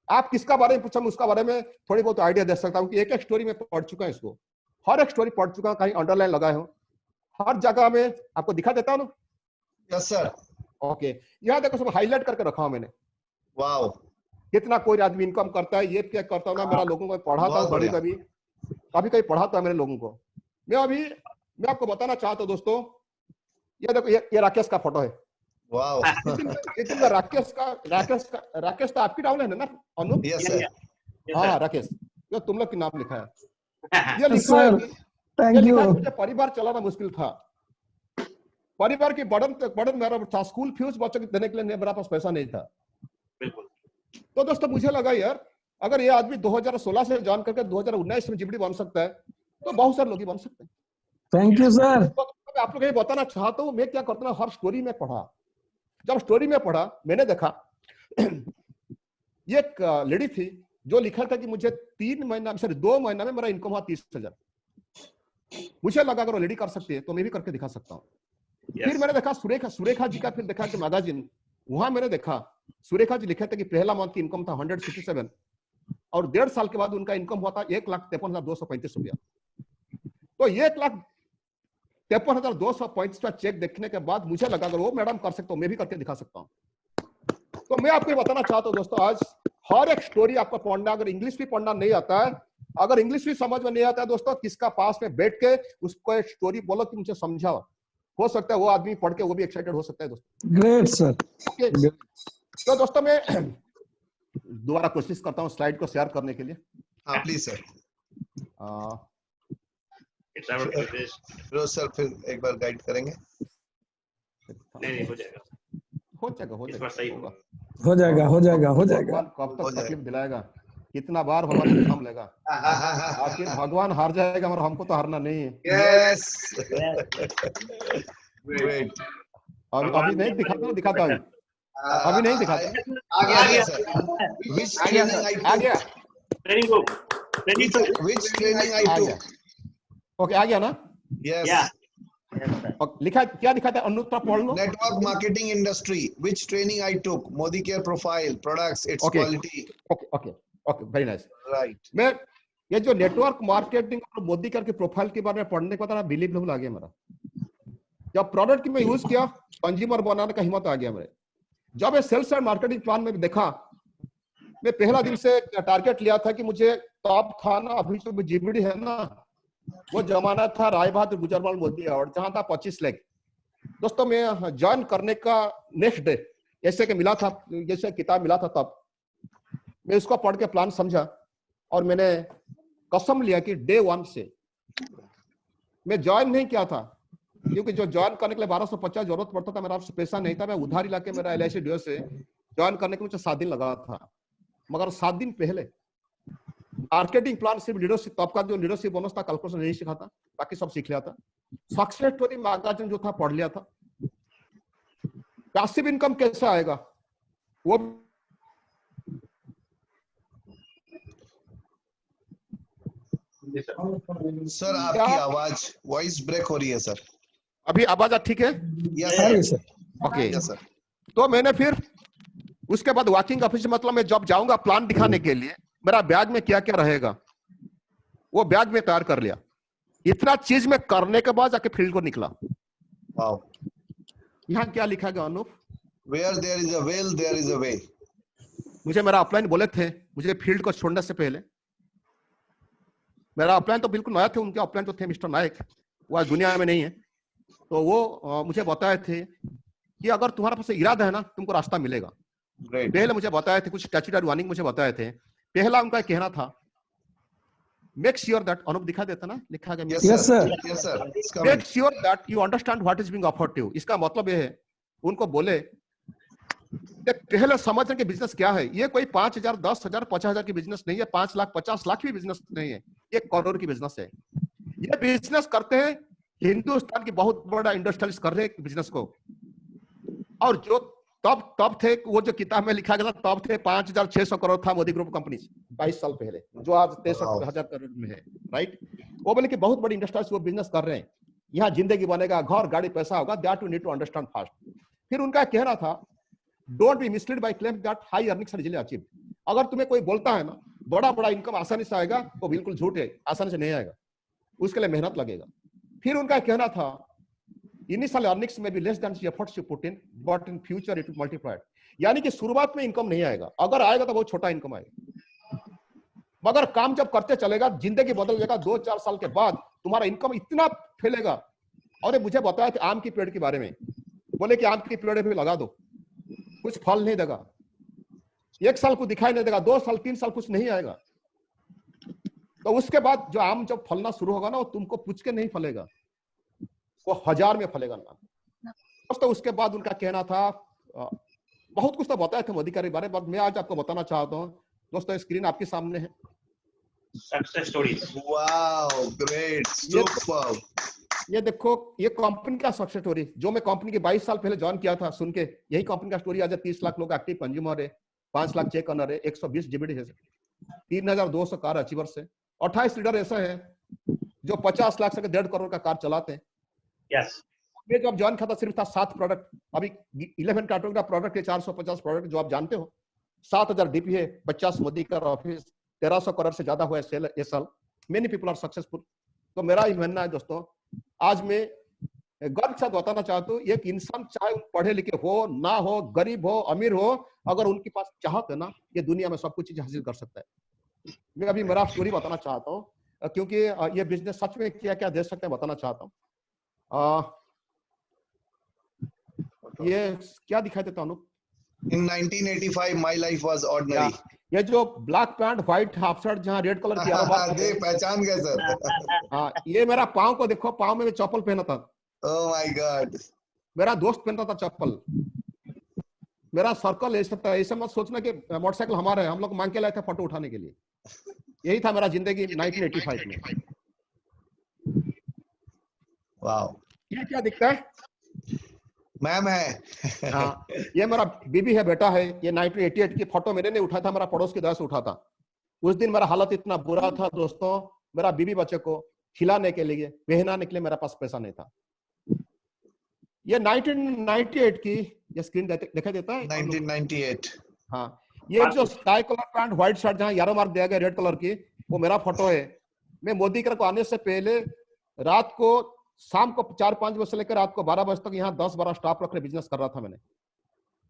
आप किसका बारे में पूछा, उसका बारे में थोड़ी बहुत आइडिया दे सकता हूं कि एक एक स्टोरी में पढ़ चुका हूं, इसको हर एक स्टोरी पढ़ चुका हूं, कहीं अंडरलाइन लगाए हो, हर जगह में आपको दिखा देता हूं। Yes sir. ओके, यहाँ देखो सब हाईलाइट करके रखा हूं मैंने। वाओ, कितना कोई आदमी इनकम करता है, ये क्या करता हूं ना, मेरा लोगों को पढ़ाता हूँ, कभी पढ़ाता हूं मेरे लोगों को। मैं आपको बताना चाहता हूँ दोस्तों, ये देखो ये राकेश का फोटो है। वाओ। राकेश तो आपकी डाउन है ना अनु? Yes sir. हाँ राकेश, जो तुम लोग की नाम लिखा है, ये लिखा है मुझे परिवार चलाना मुश्किल था, परिवार की बर्डन मेरा था, स्कूल फीस बच्चों को देने के लिए मेरे पास पैसा नहीं था। तो दोस्तों मुझे लगा यार, अगर ये आदमी 2016 से ज्वाइन करके 2019 में जीबीडी बन सकता है, तो बहुत सारे लोग ही बन सकते हैं। Thank you sir. तो आप लोग ये बताना चाहता हूँ, मैं क्या करता हूँ, हर स्टोरी में पढ़ा। जब स्टोरी में पढ़ा, मैंने देखा ये एक लेडी थी जो लिखा था कि मुझे 2 महीना में मेरा इनकम हुआ 30,000। मुझे लगा अगर वो लेडी कर सकती है तो मैं भी करके दिखा सकता हूँ। फिर मैंने देखा सुरेखा जी का, फिर देखा कि मैगजीन, वहां मैंने देखा सुरेखा जी लिखे थे कि पहला मंथ की इनकम था 167 और 1.5 साल के बाद उनका इनकम हुआ था 1,53,235 रुपया। तो 1,53,235 का चेक देखने के बाद मुझे लगा अगर वो मैडम कर सकता हूँ, मैं भी करके दिखा सकता हूँ। तो मैं आपको बताना चाहता हूँ दोस्तों, आज हर एक स्टोरी आपको पढ़ना, अगर इंग्लिश भी पढ़ना नहीं आता है, अगर इंग्लिश भी समझ में नहीं आता है दोस्तों, किसका पास में बैठ के उसको एक स्टोरी बोलो कि मुझे समझाओ, हो सकता है वो आदमी पढ़ के वो भी एक्साइटेड हो सकता है दोस्तों। Great sir. ओके, तो दोस्तों मैं दोबारा कोशिश करता हूँ स्लाइड को शेयर करने के लिए। हाँ प्लीज सर। रोज सर फिर एक बार गाइड करेंगे। नहीं हो जाएगा, हो जाएगा। भगवान कब तक तकलीफ दिलाएगा, कितना बार भगवान एग्जाम लेगा, आखिर भगवान हार जाएगा मगर हमको तो हारना नहीं है। Yes great. अभी नहीं दिखाता अभी नहीं दिखाता। आ गया sir. Which training I took? आ गया Which training I took? Okay, आ गया ना? Yes. लिखा क्या दिखाता है अनुत्तर पढ़ लो। Network marketing industry. Which training I took? Modi Care profile, products, its quality. Okay, very nice. Right. मैं ये जो नेटवर्क मार्केटिंग और मोदी केयर की प्रोफाइल के बारे में पढ़ने के बाद बिलीव लेवल आ गया मेरा। जब प्रोडक्ट की मैं यूज किया, कंज्यूमर बनाने का हिम्मत आ गया मेरे। जब ये सेल्स एंड मार्केटिंग प्लान में देखा, मैं पहला दिन से टारगेट लिया था कि मुझे टॉप था ना, अभी जो जीबीडी है ना, वो जमाना था राय बहादुर गुजरवाल मोदी अवार्ड, जहां था 25 लाख। दोस्तों मैं ज्वाइन करने का नेक्स्ट डे जैसे कि मिला था, जैसे किताब मिला था, तब मैं उसको पढ़ के प्लान समझा और मैंने कसम लिया कि डे 1 से मैं ज्वाइन नहीं किया था, क्योंकि जो ज्वाइन करने के लिए 1250 जरूरत पड़ता था, मेरा आपसे पैसा नहीं था, मैं उधारी लाके मेरा LIC डीओ से ज्वाइन करने के लिए मुझे 7 दिन लगा था। मगर 7 दिन पहले मार्केटिंग प्लान सिर्फ लीडरशिप, तब का जो लीडरशिप बोनस था कैलकुलेशन नहीं सीखा था, बाकी सब सीख लिया था। सक्सेस स्टोरी मैगजीन जो था पढ़ लिया था। पैसिव इनकम कैसे आएगा वो सर आपकी आवाज वॉइस ब्रेक हो रही है सर। अभी आवाज ठीक है? Yes sir. Okay yes sir. तो मैंने फिर उसके बाद वर्किंग ऑफिस, मतलब मैं जब जाऊंगा प्लान दिखाने के लिए, मेरा बैग में क्या क्या रहेगा, वो बैग में तैयार कर लिया। इतना चीज में करने के बाद जाके फील्ड को निकला। वाओ। यहाँ क्या लिखा गया Anoop? Where there is a will, there is a way. मुझे मेरा अपलाइन बोले थे, मुझे फील्ड को छोड़ने से पहले, मेरा अपलाइन तो बिल्कुल नया थे, उनके अपलाइन तो थे मिस्टर नायक, वो आज दुनिया में नहीं है। तो वो मुझे बताए थे कि अगर तुम्हारे पास इरादा है ना, तुमको रास्ता मिलेगा। पहले मुझे बताए थे, कुछ स्टैट्यूटरी वार्निंग मुझे बताए थे। पहला उनका कहना था, मेक श्योर दैट, अनूप दिखा देता ना, लिखा गया Yes sir. Make sure that you understand what is being offered to you. इसका मतलब ये है, उनको बोले पहले समझने के बिजनेस क्या है। ये कोई 5,000, 10,000, 50,000 की बिजनेस नहीं है, 5 लाख 50 लाख की बिजनेस नहीं है, 1 करोड़ की बिजनेस है। ये बिजनेस करते हैं हिंदुस्तान की बहुत बड़ा इंडस्ट्रियलिस्ट कर रहे हैं बिजनेस को। और जो तब थे, वो जो किताब में लिखा गया था तब थे 5,600 करोड़ था मोदी ग्रुप कंपनी 22 साल पहले, जो आज 63,000 करोड़ में है, राइट। वो बोले कि बहुत बड़ी इंडस्ट्रियलिस्ट वो बिजनेस कर रहे हैं, यहाँ जिंदगी बनेगा, घर गाड़ी पैसा होगा, that you need to understand fast. फिर उनका कहना था, don't be misled by claim that high earnings are easily achieved. अगर तुम्हें कोई बोलता है ना बड़ा इनकम आसानी से आएगा, वो बिल्कुल झूठ है, आसानी से नहीं आएगा, उसके लिए मेहनत लगेगा। फिर उनका कहना था, इनिशियल अर्निंग्स में भी less than efforts you put in, but in future it will multiply. यानी कि शुरुआत में इनकम नहीं आएगा, अगर आएगा तो बहुत छोटा इनकम आएगा, मगर काम जब करते चलेगा जिंदगी बदल जाएगा। 2-4 साल के बाद तुम्हारा इनकम इतना फैलेगा। और मुझे बताया था आम की पेड़ के बारे में, बोले कि आम की पेड़ भी लगा दो, कुछ फल नहीं देगा, 1 साल को दिखाई नहीं देगा, 2 साल 3 साल कुछ नहीं आएगा। तो उसके बाद जो आम जब फलना शुरू होगा ना, वो तुमको पूछ के नहीं फलेगा, वो 1000 में फलेगा ना। तो उसके बाद उनका कहना था, बहुत कुछ तो बताया था मोदी के बारे में, मैं आज आपको बताना चाहता हूँ। दोस्तों स्क्रीन आपके सामने है, success stories. Wow, great, super. ये देखो, ये कंपनी का सक्सेस स्टोरी, जो मैं कंपनी के 22 साल पहले ज्वाइन किया था, सुन के यही कंपनी का स्टोरी। आज 30 लाख लोग एक्टिव कंज्यूमर है, 5 लाख चेक अर्नर है, 120 जीबीडी है, 3,200 कार अचीवर्स है, 28 लीडर ऐसा है जो 50 लाख से 1.5 करोड़ का कार चलाते हैं। यस। मैं जब ज्वाइन किया था सिर्फ था 7 प्रोडक्ट, अभी 11 कैटेगरी का प्रोडक्ट है, 450 प्रोडक्ट जो आप जानते हो, 7,000 डीपी है, 50 मोदी का ऑफिस, 1,300 करोड़ से ज्यादा हुआ है सेल इस साल। Many people are successful. तो मेरा ये मानना है दोस्तों, आज मैं गर्व के साथ बताना चाहता हूँ, एक इंसान चाहे पढ़े लिखे हो ना हो, गरीब हो अमीर हो, अगर उनके पास चाहत है ना, ये दुनिया में सब कुछ चीज हासिल कर सकता है। मैं अभी मेरा स्टोरी बताना चाहता हूँ, क्योंकि ये बिजनेस सच में क्या क्या दे सकते हैं बताना चाहता हूँ। ये क्या दिखाई देता हूँ? In 1985 my life was ordinary. ये जो black pant white half shirt जहाँ रेड कलर की देख पहचान गए सर। हाँ, ये मेरा पाँव को देखो, पाँव में चप्पल पहना था। Oh my God. मेरा दोस्त पहनता था चप्पल। मेरा सर्कल ऐसा था, ऐसा मत सोचना कि मोटरसाइकिल हमारा है, हम लोग मांग के लाए थे फोटो उठाने के लिए। यही था मेरा जिंदगी 1985 में। वाओ। ये क्या दिखता है? मैम है। हाँ, ये मेरा बीबी है, बेटा है। ये 1988 की फोटो मैंने नहीं उठाया था, मेरा पड़ोस की दया से उठा था। उस दिन मेरा हालत इतना बुरा था दोस्तों, मेरा बीबी बच्चे को खिलाने के लिए, पहनाने के लिए मेरा पास पैसा नहीं था। ये 1998 की ये स्क्रीन दिखाई देता है? 1998। हाँ, ये जो sky colour pant white shirt जहाँ यारो मार्क दिया गया रेड कलर की, वो मेरा फोटो है। मैं मोदी को आने से पहले रात को, शाम को 4-5 बजे से लेकर रात को 12 बजे तक यहाँ 10-12 स्टाफ रख के बिजनेस कर रहा था मैंने।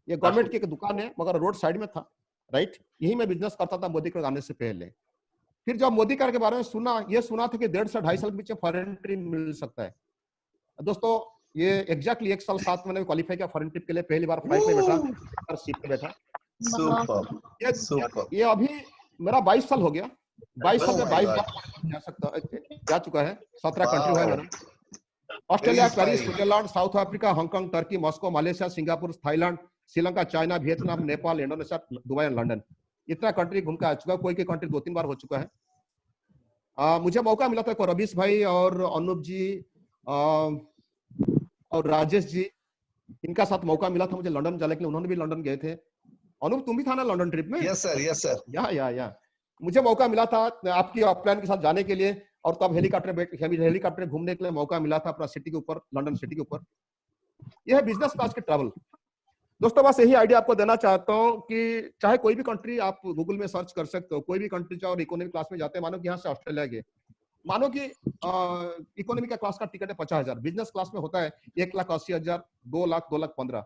ये गवर्नमेंट की एक दुकान है, मगर रोड साइड में था, राइट। यही मैं बिजनेस करता था मोदी को आने से पहले। फिर जब मोदी कार के बारे में सुना, ये सुना था कि 1.5 से 2.5 साल के बीच में फॉरेन ट्रिप मिल सकता है। दोस्तों ये एग्जैक्टली 1 साल 7 महीने में क्वालिफाई किया फॉरेन ट्रिप के लिए। पहली बार फ्लाइट में बैठा, सीट पे बैठा। सुपर। ये अभी मेरा 22 साल हो गया। 22 साल में 22 बार जा चुका है, 17 कंट्री हुआ है मेरा। Australia, Paris, Switzerland, south Africa, Hong Kong, Turkey, Moscow, Malaysia, Singapore, Thailand, Sri Lanka, China, Vietnam, Nepal, Indonesia, Dubai और लंदन। इतना कंट्री घूम के आ चुका है। कोई कंट्री 2-3 बार हो चुका है। मुझे मौका मिला था रवीश भाई और अनूप जी और राजेश जी, इनका साथ मौका मिला था मुझे लंदन जाने के लिए। उन्होंने भी लंदन गए थे। अनूप तुम भी था ना लंदन ट्रिप में? Yes sir, yes sir. या मुझे मौका मिला था आपकी ऑफलाइन के साथ जाने के लिए, और तब हेलीकॉप्टर घूमने के लिए मौका मिला था अपना सिटी के ऊपर, लंदन सिटी के ऊपर। यह है बिजनेस क्लास के ट्रैवल। दोस्तों बस यही आइडिया आपको देना चाहता हूँ कि चाहे कोई भी कंट्री आप गूगल में सर्च कर सकते हो, कोई भी कंट्री चाहे और इकोनॉमिक क्लास में जाते हैं, मानो कि यहाँ से ऑस्ट्रेलिया गए, मानो कि इकोनॉमी का क्लास का टिकट है 50,000, बिजनेस क्लास में होता है 1,80,000, 2 लाख, 2 लाख 15।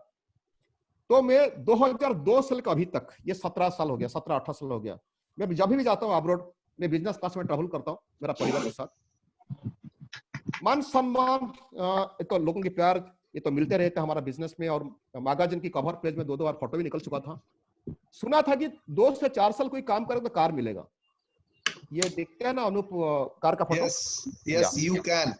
तो मैं 2002 से लेकर अभी तक, ये 17 साल हो गया, 17-18 साल हो गया, मैं जब भी जाता हूँ अब्रॉड, मैं बिजनेस क्लास में ट्रैवल करता हूँ मेरा परिवार के साथ। मान सम्मान, ये तो लोगों की प्यार ये तो मिलते रहते हमारा बिजनेस में, और मैगजीन की कवर पेज में 2-2 बार फोटो भी निकल चुका था। सुना था कि 2 से 4 साल कोई काम करे तो कार मिलेगा। ये देखते हैं ना अनूप, कार का फोटो। yes you can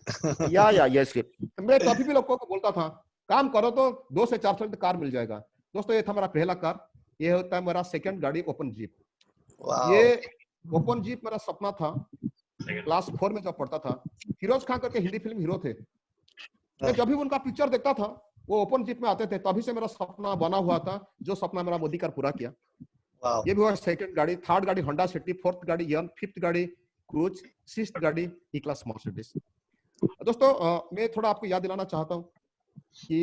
या यस, मैं तभी भी लोगों को बोलता था काम करो तो 2 से 4 साल तक कार मिल जाएगा। दोस्तों ये था मेरा पहला कार, ये होता है मेरा सेकंड गाड़ी ओपन जीप। ये ओपन जीप मेरा सपना था क्लास 4 में जब पढ़ता था। फिरोज खान करके हिंदी फिल्म हीरो थे, मैं जब भी उनका पिक्चर देखता था वो ओपन जीप में आते थे, तभी से मेरा सपना बना हुआ था, जो सपना मेरा मोदी कार पूरा किया। ये भी हुआ सेकंड गाड़ी। थर्ड गाड़ी होंडा सिटी, फोर्थ गाड़ी यन, फिफ्थ गाड़ी क्रूज, सिक्स्थ गाड़ी ई क्लास मर्सिडीज। दोस्तों मैं थोड़ा आपको याद दिलाना चाहता हूँ कि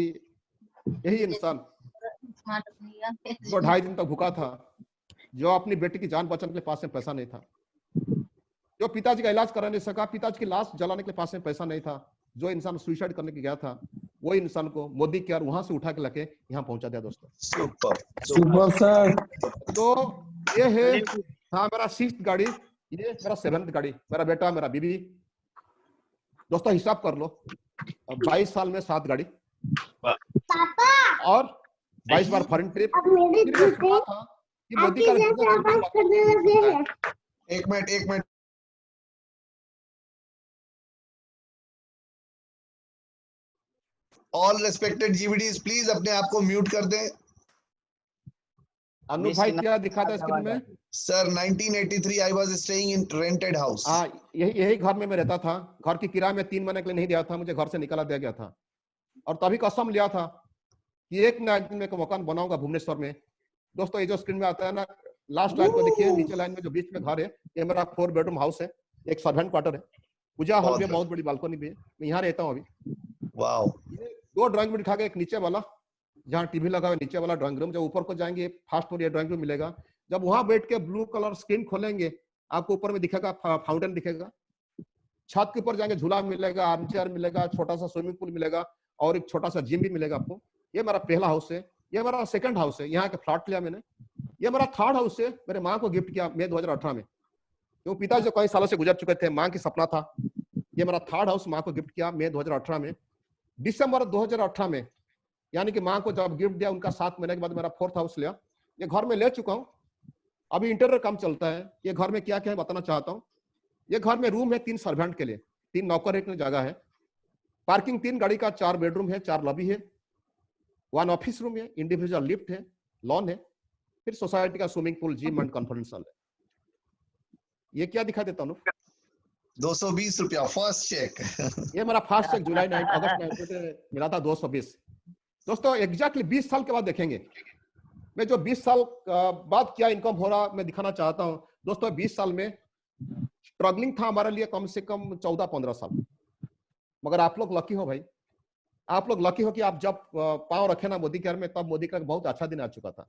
यही इंसान जो 2.5 दिन तक भूखा था, जो अपनी बेटी की जान बचाने के लिए पास में पैसा नहीं था, जो पिताजी का इलाज करा नहीं सका, पिताजी की लाश जलाने के लिए पास में पैसा नहीं था, जो इंसान सुसाइड करने के गया था, वो इंसान को मोदी केयर वहां से उठा के लेके यहाँ पहुंचा दिया। दोस्तों सुपर सर। तो ये है हाँ मेरा 6th गाड़ी, ये मेरा 7th गाड़ी, मेरा बेटा मेरा बीबी। दोस्तों हिसाब कर लो, 22 साल में 7 गाड़ी और 22 बार फॉरेन ट्रिप। मोदी का एक मिनट ऑल रेस्पेक्टेड जीवीडीज प्लीज अपने आप को म्यूट कर दें। अनु भाई क्या दिखाता है स्क्रीन में? Sir 1983 I was staying in rented house. यही घर में मैं रहता था। घर की किराया में 3 महीने के लिए नहीं दिया था, मुझे घर से निकाला दिया गया था, और तभी कसम लिया था कि एक ना एक दिन मैं मकान बनाऊंगा भुवनेश्वर में। दोस्तों ये जो स्क्रीन में आता है ना, लास्ट लाइन को देखिए, नीचे लाइन में जो बीच में घर है, ये मेरा 4 बेडरूम हाउस है, एक सर्वेंट क्वार्टर है, पूजा हॉल भी, बहुत बड़ी बालकनी भी है, मैं यहाँ रहता हूँ अभी। वाओ। 2 ड्राइंग रूम दिखा के, एक नीचे वाला जहाँ टीवी लगा हुआ, नीचे वाला ड्राइंग रूम। जब ऊपर को जाएंगे फर्स्ट फ्लोर ये ड्राइंग रूम मिलेगा। जब वहां बैठ के ब्लू कलर स्क्रीन खोलेंगे, आपको ऊपर में दिखेगा फाउंटेन दिखेगा। छत के ऊपर जाएंगे झूला मिलेगा, आर्म चेयर मिलेगा, छोटा सा स्विमिंग पूल मिलेगा, और एक छोटा सा जिम भी मिलेगा आपको। ये मेरा पहला हाउस है। ये मेरा सेकंड हाउस है, यहाँ के फ्लैट लिया मैंने। ये मेरा थर्ड हाउस है, मेरे माँ को गिफ्ट किया मैं 2018 में, क्योंकि पिताजी जो कई सालों से गुजर चुके थे, माँ की सपना था। ये मेरा थर्ड हाउस माँ को गिफ्ट किया मैं 2018 में, दिसंबर 2018 में, यानी कि माँ को जब गिफ्ट दिया उनका 7 महीने के बाद मेरा 4th हाउस लिया। ये घर में ले चुका हूँ, अभी इंटीरियर काम चलता है। ये घर में क्या क्या है बताना चाहता हूँ। ये घर में रूम है 3 सर्वेंट के लिए, 3 नौकर, एक जगह है, पार्किंग 3 गाड़ी का, 4 बेडरूम है, 4 लॉबी है, 1 ऑफिस रूम है, इंडिविजुअल लिफ्ट है, लॉन है, फिर सोसाइटी का swimming pool, gym and conference hall है। ये क्या दिखा देता हूँ? 220 रुपया फर्स्ट चेक। ये मेरा फर्स्ट चेक जुलाई 9 अगस्त 9 मिला था, 220। दोस्तों एग्जैक्टली 20 साल के बाद देखेंगे मैं जो 20 साल बाद क्या इनकम हो रहा मैं दिखाना चाहता हूं। दोस्तों 20 साल में स्ट्रगलिंग था हमारे लिए कम से कम 14-15 साल, मगर आप लोग लकी हो भाई, आप लोग लकी हो कि आप जब पांव रखे ना मोदी केयर में, तब मोदी का बहुत अच्छा दिन आ चुका था।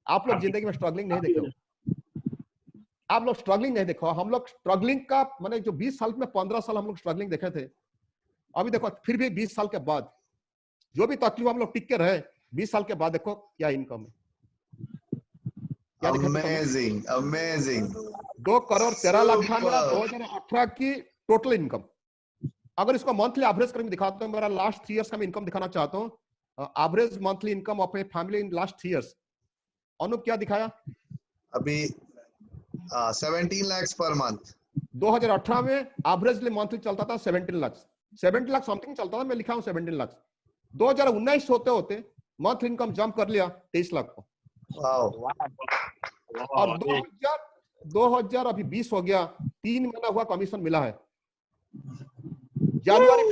आप लोग जिंदगी में स्ट्रगलिंग नहीं देखे हो, आप लोग स्ट्रगलिंग नहीं देखो। हम लोग स्ट्रगलिंग का मैंने जो 20 साल में 15 साल हम लोग स्ट्रगलिंग देखे थे। अभी देखो फिर भी 20 साल के बाद जो भी तकलीफ हम लोग टिक के रहे, 20 साल के बाद देखो क्या इनकम है। Amazing amazing. 2 करोड़ 13 लाख था मेरा 2018 की टोटल इनकम। अगर इसको मंथली एवरेज करके दिखाता हूँ, मेरा लास्ट 3 इयर्स का मैं इनकम दिखाना चाहता हूँ, average monthly income of a family in last 3 years. Anoop क्या दिखाया अभी? 17 lakhs पर मंथ। 2018 में एवरेजली मंथली चलता था 17 लाख, 70 लाख समथिंग चलता था, मैं लिखा हूँ 17 लाख। 2019 होते होते मंथली इनकम जंप कर लिया 23 लाख को। और 2000 अभी 20 हो गया, 3 महीना हुआ कमीशन मिला है। जनवरी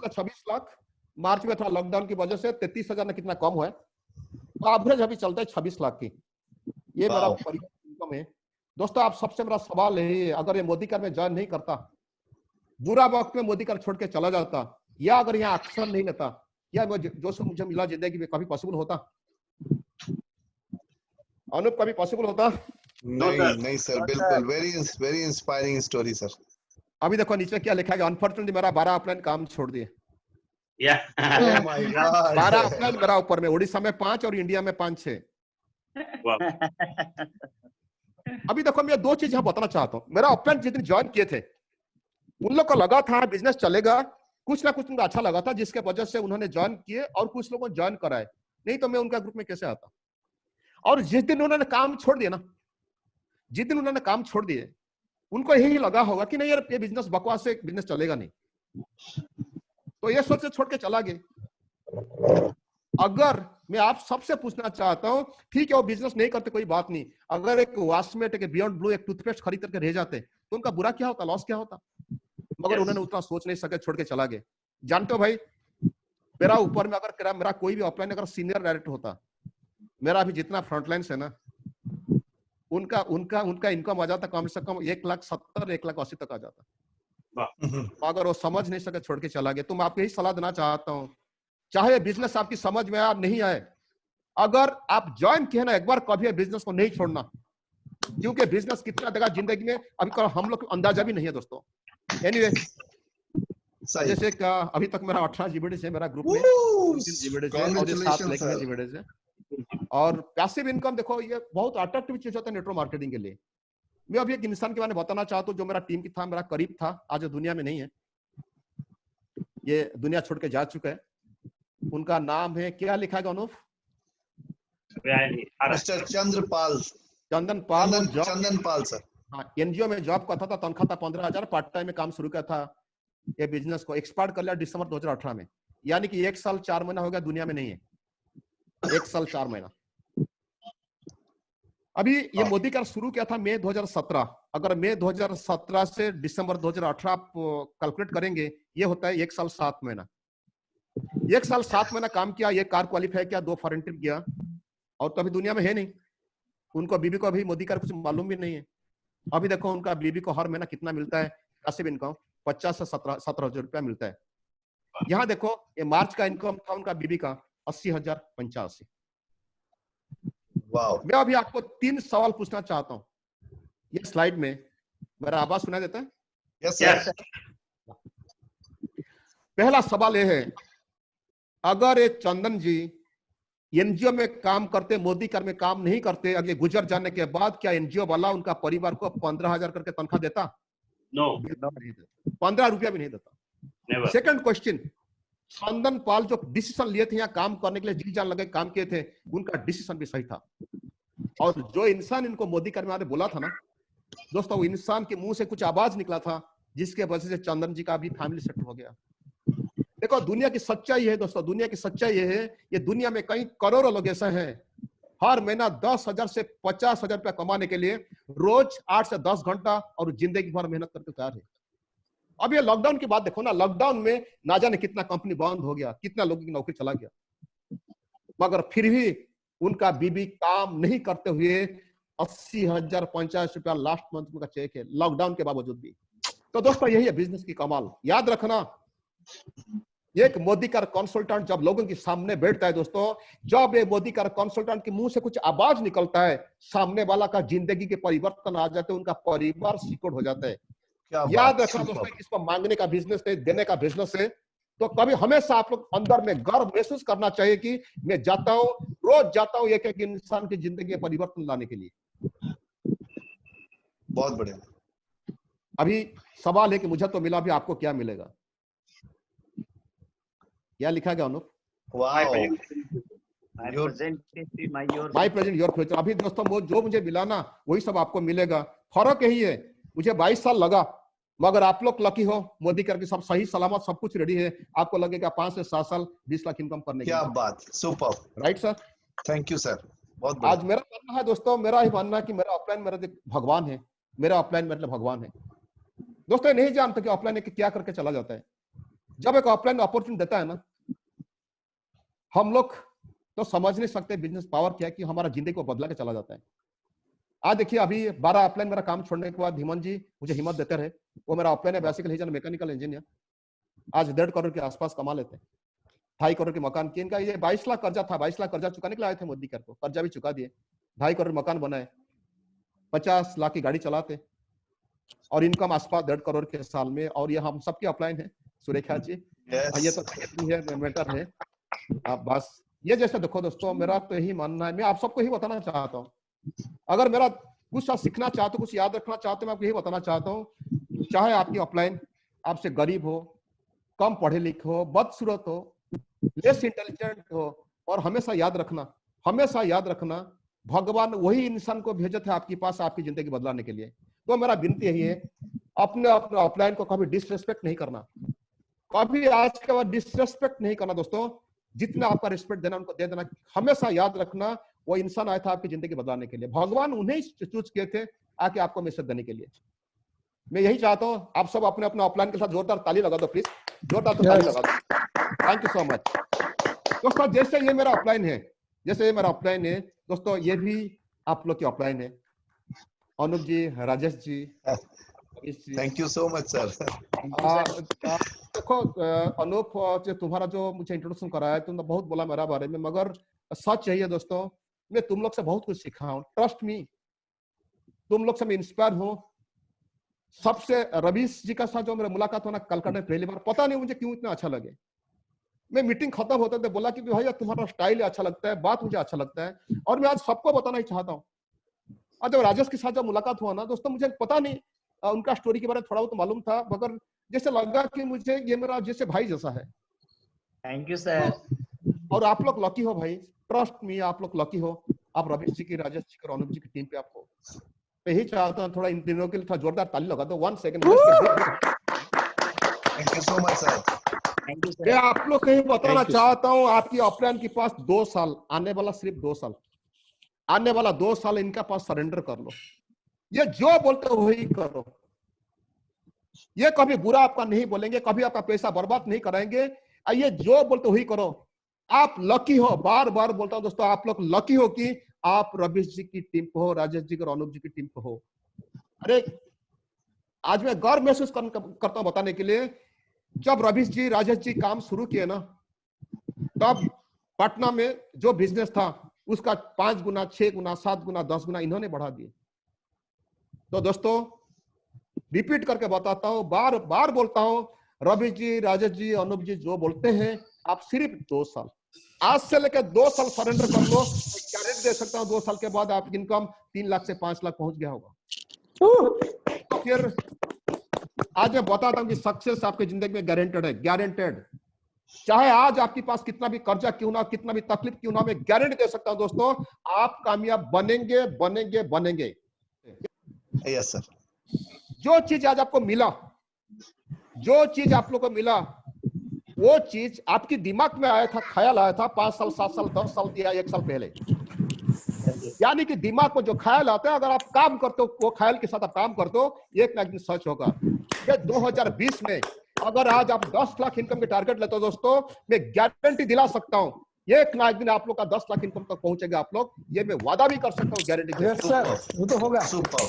26 लाख, मार्च में थोड़ा लॉकडाउन की वजह से 33,000 में कितना कम हुआ है, तो एवरेज अभी चलता है 26 लाख की। ये मेरा परिवार इनकम है। दोस्तों आप सबसे मेरा सवाल है, अगर ये मोदी कार में ज्वाइन नहीं करता, बुरा वक्त में मोदी कार छोड़ के चला जाता, या अगर यहाँ एक्शन नहीं लेता, या जो मुझे मिला जिंदगी में कभी पॉसिबल होता? अनूप कभी पॉसिबल होता? नहीं सर, बिल्कुल। Very inspiring story sir. अभी देखो नीचे क्या लिखा है, अनफॉर्चुनेटली मेरा 12 अपलाइन काम छोड़ दिए। Yeah. Oh my God. 12 upline मेरा ऊपर में, उड़ीसा में 5 और इंडिया में 5-6। Wow. अभी देखो मैं 2 चीज यहाँ बताना चाहता हूँ। मेरा अपलाइन जितने ज्वाइन किए थे उन लोग को लगा था बिजनेस चलेगा, कुछ ना कुछ उनको अच्छा लगा था जिसके वजह से उन्होंने ज्वाइन किए और कुछ लोगों ने ज्वाइन कराए, नहीं तो मैं उनका ग्रुप में कैसे आता। और जिस दिन उन्होंने काम छोड़ दिया ना, जिस दिन उन्होंने काम छोड़ दिए उनको यही लगा होगा कि नहीं यार ये बिजनेस बकवास है, बिजनेस चलेगा नहीं, तो ये सोच के छोड़ के चला गया। अगर मैं आप सबसे पूछना चाहता हूं, ठीक है वो बिजनेस नहीं करते कोई बात नहीं, अगर एक वाशमेट, एक बियॉन्ड ब्लू, एक टूथपेस्ट खरीद करके रह जाते तो उनका बुरा क्या होता, लॉस क्या होता, मगर उन्होंने उतना सोच नहीं सके, छोड़ के चला गया। जानते हो भाई, मेरा ऊपर में अगर मेरा कोई भी ऑफलाइन अगर सीनियर डायरेक्टर होता, मेरा अभी जितना फ्रंटलाइन है ना, उनका उनका उनका इनकम आ जाता कम से कम 1,70,000 1,80,000 तक आ जाता, मगर वो समझ नहीं सके, छोड़ के चला गया। तो मैं आपको यही सलाह देना चाहता हूँ, चाहे बिजनेस आपकी समझ में आए नहीं आए, अगर आप ज्वाइन किए ना एक बार, कभी बिजनेस को नहीं छोड़ना, क्योंकि बिजनेस कितना देगा जिंदगी में अभी हम लोग को अंदाजा भी नहीं है दोस्तों। एनीवे, जैसे अभी तक मेरा 18 जीबीडी है मेरा ग्रुप में, 3 जीबीडी है और 7 लाख में जीबीडी है। और पैसिव इनकम देखो ये बहुत अट्रैक्टिव चीज होता है नेटवर्क मार्केटिंग के लिए। मैं अभी एक इंसान के बारे में बताना चाहता हूँ जो मेरा टीम की था, मेरा करीब था, आज दुनिया में नहीं है, ये दुनिया छोड़ के जा चुका है। उनका नाम है, क्या लिखा है अनुप? मिस्टर चंद्रपाल। चंदनपाल। चंदनपाल सर। हाँ, एनजीओ में जॉब करता था, तनख्वाह था 15,000, पार्ट टाइम में काम शुरू किया था। ये बिजनेस को एक्सपार्ट कर लिया दिसंबर 2018 में, यानी कि 1 साल 4 महीना हो गया, दुनिया में नहीं है, 1 साल 4 महीना। अभी ये मोदी का शुरू किया था मई 2017, अगर मई 2017 से दिसंबर 2018 आप कैलकुलेट करेंगे, ये होता है 1 साल 7 महीना। 1 साल 7 महीना काम किया, ये कार क्वालिफाई किया, 2 फॉरेन ट्रिप किया, और तो अभी दुनिया में है नहीं। उनको बीबी को अभी मोदी का कुछ मालूम भी नहीं है। अभी देखो उनका बीबी को हर महीना कितना मिलता है पैसिव इनकम, 50 से 17,000 रुपया मिलता है। यहाँ देखो ये मार्च का इनकम था उनका बीबी का 80,085। मैं अभी आपको 3 सवाल पूछना चाहता हूँ, ये स्लाइड में मेरा आवाज सुनाई देता है? Yes sir. पहला सवाल ये है, अगर ये चंदन जी एनजीओ में काम करते, मोदी कर में काम नहीं करते, अगले गुजर जाने के बाद क्या एनजीओ वाला उनका परिवार को 15,000 करके तनख्वाह देता? नो, 15 रुपया भी नहीं देता। सेकंड क्वेश्चन, चंदन पाल जो डिसीजन लिए थे यहाँ काम करने के लिए, जी जान लगे काम किए थे, उनका डिसीजन भी सही था। और जो इंसान इनको मोदी कर में बोला था ना दोस्तों, वो इंसान के मुंह से कुछ आवाज निकला था जिसके वजह से चंदन जी का भी फैमिली सेटल हो गया। देखो दुनिया की सच्चाई है दोस्तों, दुनिया की सच्चाई ये है, ये दुनिया में कई करोड़ों लोग ऐसे हैं, हर महीना 10,000 से 50,000 रुपया कमाने के लिए रोज 8 से 10 घंटा और जिंदगी भर मेहनत करके तैयार है। अब ये लॉकडाउन की बात देखो ना, लॉकडाउन में ना जाने कितना कंपनी बंद हो गया, कितना लोगों की नौकरी चला गया, मगर फिर भी उनका बीबी काम नहीं करते हुए 80,000 50 रुपया लास्ट मंथ का चेक है, लॉकडाउन के बावजूद भी। तो दोस्तों यही है बिजनेस की कमाल। याद रखना, एक मोदी का कंसल्टेंट जब लोगों के सामने बैठता है दोस्तों, जब ये मोदी का कंसल्टेंट के मुंह से कुछ आवाज निकलता है, सामने वाला का जिंदगी के परिवर्तन आ जाते हैं, उनका परिवार सिक्योर हो जाता है। याद रखना दोस्तों, इसको मांगने का बिजनेस है, देने का बिजनेस है। तो कभी हमेशा आप लोग अंदर में गर्व महसूस करना चाहिए कि मैं जाता हूँ, रोज जाता हूँ एक एक इंसान की जिंदगी में परिवर्तन लाने के लिए। बहुत बढ़िया। अभी सवाल है कि मुझे तो मिला, भी आपको क्या मिलेगा? क्या लिखा गया Anup? My present your future. अभी दोस्तों वो जो मुझे मिला ना वही सब आपको मिलेगा। फर्क यही है, मुझे 22 साल लगा, मगर आप लोग लकी हो, मोदी करके सब सही सलामत सब कुछ रेडी है, आपको लगेगा 5 से 7 साल 20 लाख इनकम करने की। क्या बात, super, right sir, thank you sir, बहुत आज मेरा मानना है दोस्तों, मेरा ही मानना है कि मेरा ऑफलाइन मेरा भगवान है, मेरा ऑफलाइन मतलब भगवान है दोस्तों। नहीं जानते कि ऑफलाइन क्या करके चला जाता है। जब एक ऑफलाइन अपॉर्चुनिटी देता है ना, हम लोग तो समझ नहीं सकते बिजनेस पावर क्या है कि हमारा जिंदगी को बदला के चला जाता है। आज देखिए अभी 12 ऑफलाइन मेरा काम छोड़ने के बाद धीमन जी मुझे हिम्मत देते रहे, वो मेरा ऑफलाइन है, बेसिकली मैकेनिकल इंजीनियर, आज 1.5 करोड़ के आसपास कमा लेते हैं, 2.5 करोड़ के मकान की। इनका ये 22 लाख कर्जा था, 22 लाख कर्जा चुकाने के लिए आए थे मोदी कर को, कर्जा भी चुका दिए, 2.5 करोड़ मकान बनाए, 50 लाख की गाड़ी चलाते। और इनकम आसपास 1.5 करोड़ के साल में, और ये हम सबके अपलाइन है सुरेखा जी। ये तो है मेंटर है। आप बस ये जैसे देखो दोस्तों, मेरा तो यही मानना है, मैं आप सबको ही बताना चाहता हूँ, अगर मेरा कुछ सीखना चाहते हो, कुछ याद रखना चाहते हो, मैं आपको यही बताना चाहता हूँ, चाहे आपकी अपलाइन आपसे गरीब हो, कम पढ़े लिखे हो, बदसूरत हो, लेस इंटेलिजेंट हो, और हमेशा याद रखना भगवान वही इंसान को भेजे थे आपके पास आपकी जिंदगी बदलाने के लिए। तो मेरा विनती यही है, अपने अपलाइन को कभी डिसरेस्पेक्ट नहीं करना, कभी आज के बाद डिसरेस्पेक्ट नहीं करना दोस्तों। जितना आपका रिस्पेक्ट देना उनको दे देना। हमेशा याद रखना वो इंसान आया था आपकी जिंदगी बदलाने के लिए, भगवान उन्हें चूज किए थे आके आपको मैसेज देने के लिए। मैं यही चाहता हूँ आप सब अपने अपने अपलाइन के साथ जोरदार ताली लगा दो प्लीज, जोरदार ताली लगा दो। थैंक यू सो मच दोस्तों। जैसे ये मेरा अपलाइन है, दोस्तों ये भी आप लोग की अपलाइन है। Anup ji, Rajesh ji, thank you so much sir. देखो अनूप, तुम्हारा जो मुझे इंट्रोडक्शन कराया, तुमने बहुत बोला मेरा बारे में, मगर सच यही है दोस्तों, मैं तुम लोग से बहुत कुछ सीखा हूँ। ट्रस्ट मी, तुम लोग से मैं इंस्पायर हूँ। सबसे रवीश जी का साथ जो मेरा मुलाकात हुआ ना कलकत्ता में पहली बार, पता नहीं मुझे क्यों इतना अच्छा लगे। मैं मीटिंग खत्म होते थे बोला कि भैया तुम्हारा स्टाइल अच्छा लगता है, बात मुझे अच्छा लगता है, और मैं आज सबको बताना ही चाहता हूँ। और जब राजेश के साथ जब मुलाकात हुआ ना दोस्तों, मुझे पता नहीं उनका स्टोरी के बारे में थोड़ा बहुत मालूम था, मगर जैसे लगा कि मुझे ये मेरा जैसे भाई जैसा है। Thank you sir. और आप लोग लकी हो भाई, ट्रस्ट मी, आप लोग लकी हो, आप रवीश जी की, राजेश जी की और अनुप जी की टीम पे आपको। मैं यही चाहता हूँ थोड़ा इन तीनों के लिए थोड़ा जोरदार ताली लगा दो। 1 second. Thank you so much sir. मैं आप लोग को ही बताना चाहता हूँ, आपकी अपलाइन के पास 2 साल आने वाला, सिर्फ 2 साल आने वाला, 2 साल इनका पास सरेंडर कर लो। ये जो बोलते हो वही करो, ये कभी बुरा आपका नहीं बोलेंगे, कभी आपका पैसा बर्बाद नहीं कराएंगे। ये जो बोलते वही करो। आप लकी हो, बार बार बोलता हूं दोस्तों, आप लोग लकी हो कि आप रवीश जी की टीम पे हो, राजेश जी और अनुप जी की टीम पे हो। अरे आज मैं गर्व महसूस करता हूं बताने के लिए, जब रवीश जी, राजेश जी काम शुरू किए ना, तब पटना में जो बिजनेस था उसका 5 गुना, 6 गुना, 7 गुना, 10 गुना इन्होंने बढ़ा दिए। तो दोस्तों रिपीट करके बताता हूं, बार बार बोलता हूं, रवीश जी, राजेश जी, अनुप जी जो बोलते हैं, आप सिर्फ 2 साल, आज से लेकर 2 साल सरेंडर कर लो। गारंटी दे सकता हूं 2 साल के बाद आपकी इनकम 3 लाख से 5 लाख पहुंच गया होगा। तो फिर आज मैं बताता हूं कि सक्सेस आपकी जिंदगी में गारंटेड है, गारंटेड। चाहे आज आपके पास कितना भी कर्जा क्यों ना, कितना भी तकलीफ क्यों ना, मैं गारंटी दे सकता हूं दोस्तों, आप कामयाब बनेंगे, बनेंगे, बनेंगे। Yes sir. जो चीज आज आपको मिला, जो चीज आप लोग को मिला, वो चीज आपके दिमाग में आया था, ख्याल आया था 5 साल, 7 साल, 10 साल या 1 साल पहले। यानी कि दिमाग में जो ख्याल आता है, अगर आप काम करते हो, वो ख्याल के साथ आप काम करते हो, एक ना एक दिन सच होगा। ये 2020 में अगर आज आप 10 लाख इनकम के टारगेट लेते हो दोस्तों, मैं गारंटी दिला सकता हूं, एक ना एक दिन आप लोग का 10 लाख इनकम तक पहुंचेगा आप लोग। ये मैं वादा भी कर सकता हूं, गारंटी। यस सर, वो तो होगा। सुपर।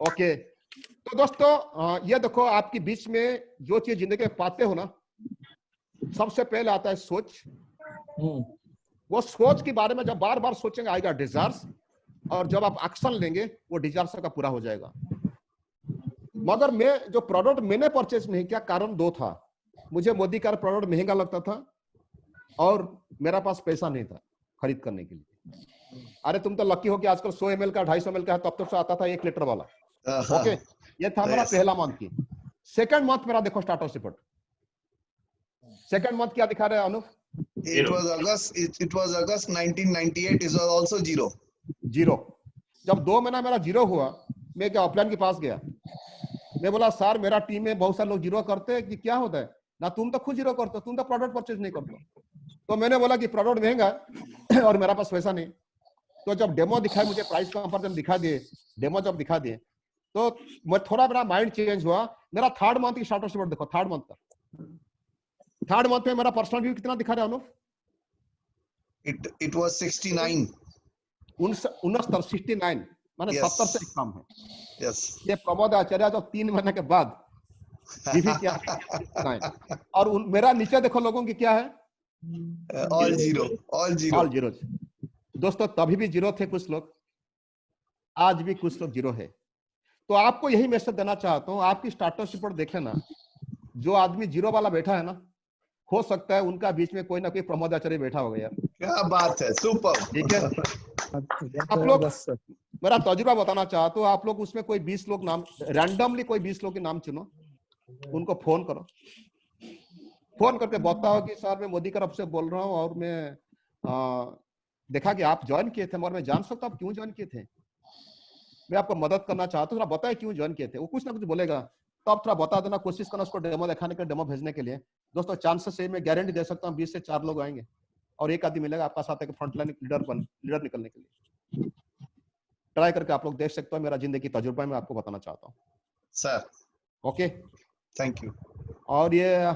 ओके तो दोस्तों ये देखो, आपके बीच में जो चीज जिंदगी में पाते हो ना, सबसे पहले आता है सोच। वो सोच के बारे में जब बार बार सोचेंगे आएगा डिजायर्स, और जब आप एक्शन लेंगे वो डिजायर्स का पूरा हो जाएगा। मगर मैं जो प्रोडक्ट मैंने परचेज नहीं किया, कारण 2 था। मुझे मोदी का प्रोडक्ट महंगा लगता था और मेरा पास पैसा नहीं था खरीद करने के लिए। अरे तुम तो लकी हो कि आजकल 100 ml का, 250 ml का है, तब से आता था 1 लीटर वाला। ओके, ये था मेरा पहला मंथ की। सेकंड मंथ मेरा देखो स्टार्टर्स रिपोर्ट, सेकंड मंथ क्या दिखा रहे हैं Anup? It was August 1998. It was also zero. जब 2 महीना मेरा जीरो हुआ, मैं क्या अपलाइन के पास गया, मैं बोला सर मेरा टीम में बहुत सारे लोग जीरो करते हैं, कि क्या होता है ना, तुम तो खुद जीरो करते हो, तुम तो प्रोडक्ट परचेज नहीं करते हो। तो मैंने बोला कि प्रोडक्ट महंगा है और मेरा पास पैसा नहीं। तो जब डेमो दिखाए, मुझे प्राइस कंपैरिजन दिखा दिए, डेमो जब दिखा दिए, तो मैं थोड़ा मेरा माइंड चेंज हुआ। मेरा 3rd मंथ की स्टार्टर्स रिपोर्ट देखो, 3rd मंथ का, 3rd मंथ में मेरा पर्सनल व्यू कितना दिखा रहा है अनुप? It was 69. 69 माने 70 से कम है। Yes. ये प्रमोद आचार्य जब 3 महीने के बाद क्या और मेरा नीचे देखो लोगों की क्या है, all zero. दोस्तों तभी भी जीरो थे कुछ लोग, आज भी कुछ लोग जीरो है। तो आपको यही मैसेज देना चाहता हूं, आपकी स्टार्टर्स रिपोर्ट देखे ना, जो आदमी जीरो वाला बैठा है ना, हो सकता है उनका बीच में कोई ना कोई प्रमोद आचार्य बैठा होगा यार। क्या बात है, सुपर। ठीक है, आप लोग, मेरा तजुर्बा बताना चाहता हूँ, आप लोग उसमें कोई 20 लोग नाम, रैंडमली कोई 20 लोग के नाम चुनो, उनको फोन करो, फोन करके बताओ कि सर मैं मोदी तरफ से बोल रहा हूँ और मैं देखा कि आप ज्वाइन किए थे, मगर मैं जान सकता हूँ आप क्यों ज्वाइन किए थे, मैं आपको मदद करना चाहता हूँ, थोड़ा बताए क्यों ज्वाइन किए थे। वो कुछ ना कुछ बोलेगा, तो आप थोड़ा बता देना, कोशिश करना उसको डेमो दिखाने के, डेमो भेजने के लिए। दोस्तों चांसेस है, मैं गारंटी दे सकता हूँ 20 से 4 लोग आएंगे और एक आदमी मिलेगा आपका साथ, एक फ्रंटलाइन लीडर निकलने के लिए। ट्राई करके आप लोग देख सकते हो, मेरा जिंदगी तजुर्बा में आपको बताना चाहता हूँ सर। Okay, thank you. और ये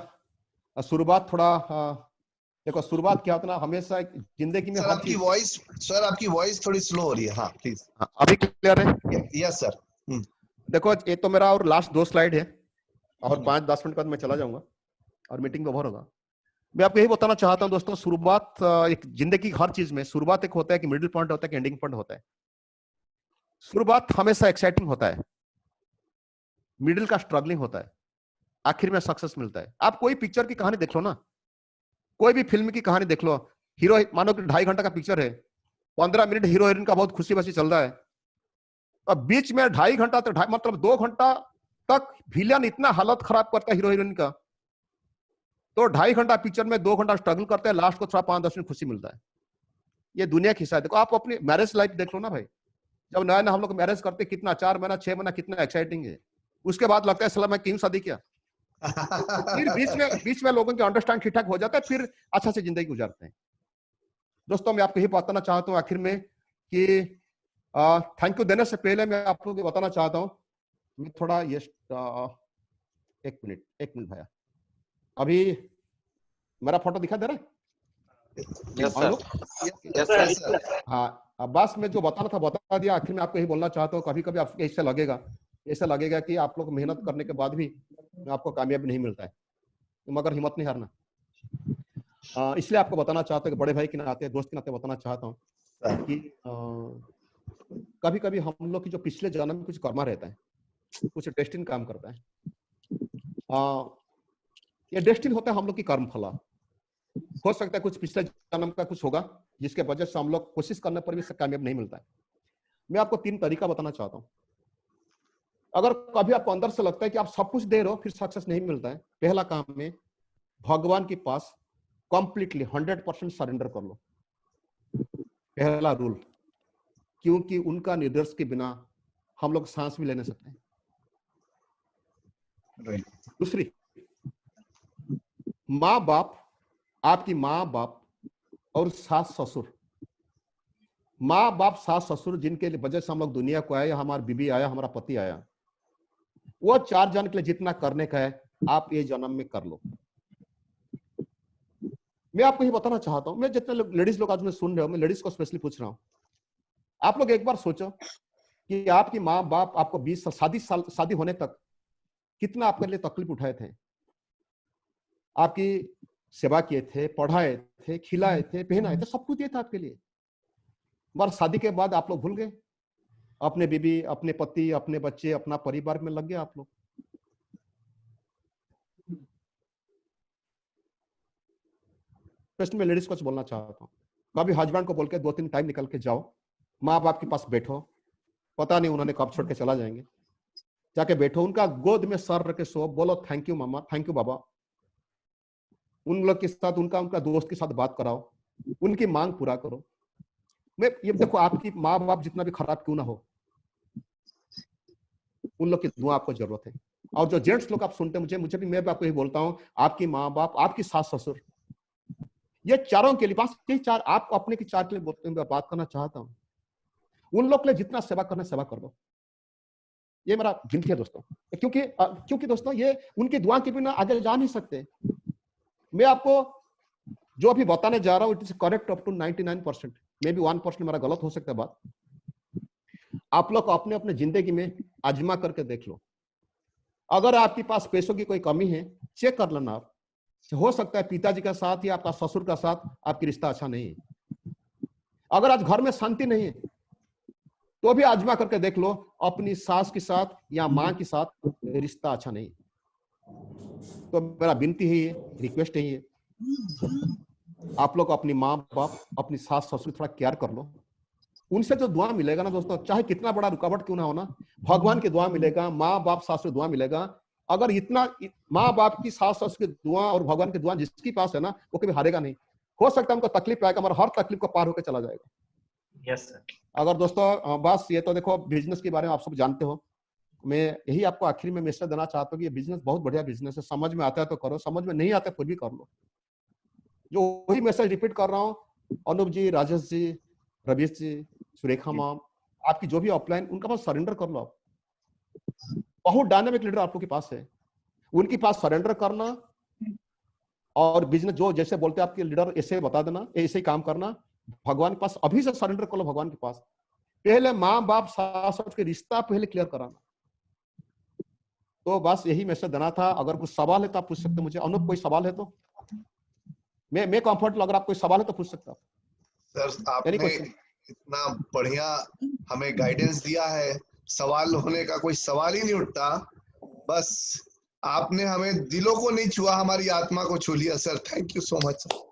शुरुआत थोड़ा देखो, शुरुआत क्या होता है ना, हमेशा जिंदगी में सर हर आपकी चीज, वॉइस, सर आपकी वॉइस थोड़ी स्लो हो रही है। हाँ प्लीज। अभी क्लियर है? Yes sir. देखो ये तो मेरा और लास्ट 2 स्लाइड है और 5-10 मिनट बाद मैं चला जाऊंगा और मीटिंग में ओवर होगा। मैं आपको यही बताना चाहता हूं दोस्तों, शुरुआत एक जिंदगी की हर चीज में शुरुआत एक होता है कि मिडिल पॉइंट होता है कि एंडिंग पॉइंट होता है। शुरुआत हमेशा एक्साइटिंग होता है, मिडिल का स्ट्रगलिंग होता है, आखिर में सक्सेस मिलता है। आप कोई पिक्चर की कहानी देख लो ना, कोई भी फिल्म की कहानी देख लो, हीरो मानो कि 2.5 घंटा का पिक्चर है, 15 मिनट हीरो हीरोइन का बहुत खुशी बसी चल रहा है, अब बीच में 2.5 घंटा तक, मतलब 2 घंटा तक विलेन इतना हालत खराब करता है हीरो हीरोइन का, तो 2.5 घंटा पिक्चर में 2 घंटा स्ट्रगल करते हैं, लास्ट को थोड़ा 5-10 मिनट खुशी मिलता है। ये दुनिया की हिस्सा है। देखो आप अपनी मैरिज लाइफ देख लो ना भाई, जब नया नया हम लोग मैरिज करते कितना 4 महीना 6 महीना कितना एक्साइटिंग है, उसके बाद लगता है सलाह मैं क्यों शादी किया। फिर बीच में लोगों के अंडरस्टैंड ठीक ठाक हो जाता है, फिर अच्छा से जिंदगी गुजारते हैं। दोस्तों मैं आपको यही बताना चाहता हूँ आखिर में कि थैंक यू देने से पहले मैं आप लोगों को बताना चाहता हूँ, मैं थोड़ा ये एक मिनट भैया, अभी मेरा फोटो दिखा दे रहा है? Yes sir. हाँ, बस मैं जो बताना था बता दिया। आखिर में आपको यही बोलना चाहता हूँ, कभी कभी आपको ऐसा लगेगा कि आप लोग मेहनत करने के बाद भी आपको कामयाबी नहीं मिलता है, मगर हिम्मत नहीं हारना। इसलिए आपको बताना चाहता हूँ कि बड़े भाई के नाते, दोस्त के नाते बताना चाहता हूँ कि कभी कभी हम लोग की जो पिछले जन्म में कुछ कर्मा रहता है, कुछ डेस्टिन काम करता है, ये डेस्टिन होता है हम लोग की कर्म फला। हो सकता है कुछ पिछले जन्म का कुछ होगा जिसके वजह से हम लोग कोशिश करने पर भी कामयाब नहीं मिलता है। मैं आपको 3 तरीका बताना चाहता हूं। अगर कभी आपको अंदर से लगता है कि आप सब कुछ दे रहे हो फिर सक्सेस नहीं मिलता है, पहला काम में भगवान के पास कंप्लीटली 100% सरेंडर कर लो, पहला रूल, क्योंकि उनका निर्देश के बिना हम लोग सांस भी ले नहीं सकते। दूसरी, माँ बाप, आपकी माँ बाप और सास ससुर, माँ बाप सास ससुर जिनके वजह से हम लोग दुनिया को आए, हमारा बीबी आया, हमारा पति आया, वो 4 जन के लिए जितना करने का है आप ये जन्म में कर लो। मैं आपको ये बताना चाहता हूं, मैं जितने लेडीज लोग आज में सुन रहे हो, मैं लेडीज को स्पेशली पूछ रहा हूं, आप लोग एक बार सोचो कि आपकी माँ बाप आपको 20 साल शादी होने तक कितना आपके लिए तकलीफ उठाए थे, आपकी सेवा किए थे, पढ़ाए थे, खिलाए थे, पहनाए थे, सब कुछ ये था आपके लिए। मगर शादी के बाद आप लोग भूल गए, अपने बीबी, अपने पति, अपने बच्चे, अपना परिवार में लग गए आप लोग। मैं लेडीज को बोलना चाहता हूँ, कभी हस्बैंड को बोल के 2-3 टाइम निकल के जाओ, माँ बाप के पास बैठो, पता नहीं उन्होंने कब छोड़ के चला जाएंगे, जाके बैठो, उनका गोद में सर रख के सो, बोलो थैंक यू मामा, थैंक यू बाबा। उन लोग के साथ उनका दोस्त के साथ बात कराओ, उनकी मांग पूरा करो। मैं ये देखो, आपकी माँ बाप जितना भी खराब क्यों ना हो, उन लोग की दुआ आपको जरूरत है। और जो जेंट्स लोग आप सुनते हैं, मुझे भी, मैं भी आपको यही बोलता हूँ, आपकी माँ बाप, आपकी सास ससुर, ये चारों के लिए, बस यही 4 आपको अपने की 4 के लिए बात करना चाहता हूँ। उन लोग के लिए जितना सेवा करना सेवा कर दो, ये मेरा विनती है दोस्तों, क्योंकि दोस्तों ये उनकी दुआ के बिना आगे जा नहीं सकते। मैं आपको जो अभी बताने जा रहा हूँ it is correct up to 99%, may be 1% मेरा गलत हो सकता है बात। आप लोग अपने अपने जिंदगी में आजमा करके देख लो, अगर आपके पास पैसों की कोई कमी है चेक कर लेना आप, हो सकता है पिताजी का साथ या आपका ससुर का साथ आपकी रिश्ता अच्छा नहीं है। अगर आज घर में शांति नहीं है तो भी आजमा करके देख लो, अपनी सास के साथ या माँ के साथ रिश्ता अच्छा नहीं। तो मेरा विनती है, रिक्वेस्ट है, आप लोग अपनी माँ बाप, अपनी सास ससुर थोड़ा केयर कर लो। उनसे जो दुआ मिलेगा ना दोस्तों, चाहे कितना बड़ा रुकावट क्यों ना हो ना, भगवान की दुआ मिलेगा, माँ बाप सास की दुआ मिलेगा। अगर इतना माँ बाप की सास ससुर की दुआ और भगवान की दुआ जिसके पास है ना, वो कभी हारेगा नहीं। हो सकता है हमको तकलीफ आएगा, मगर हर तकलीफ को पार होकर चला जाएगा। Yes sir. अगर दोस्तों बस ये तो देखो, बिजनेस के बारे में आप सब जानते हो। मैं यही आपको आखिरी में मैसेज देना चाहता हूँ कि ये बिजनेस बहुत बढ़िया बिजनेस है। समझ में आता है तो करो, समझ में नहीं आता फिर भी कर लो। जो वही मैसेज रिपीट कर रहा हूँ, अनूप जी, राजेश जी, रवीश जी, सुरेखा मैम, आपकी जो भी ऑफलाइन, उनका पास सरेंडर कर लो। आप बहुत डायनामिक लीडर आप लोग के पास है, उनके पास सरेंडर करना और बिजनेस जो जैसे बोलते हैं आपके लीडर, ऐसे बता देना, ऐसे ही काम करना। भगवान के पास अभी से सरेंडर कर लो। भगवान के पास पहले माँ बाप सास के रिश्ता पहले क्लियर कराना। तो बस यही मैसेज देना था। अगर कुछ सवाल है तो आप पूछ सकते मुझे। अनूप, कोई सवाल है तो? मैं कंफर्ट, अगर आप कोई सवाल है तो पूछ सकता। सर आपने इतना बढ़िया हमें गाइडेंस दिया है, सवाल होने का कोई सवाल ही नहीं उठता। बस आपने हमें दिलों को नहीं छुआ, हमारी आत्मा को छू लिया sir. Thank you so much sir.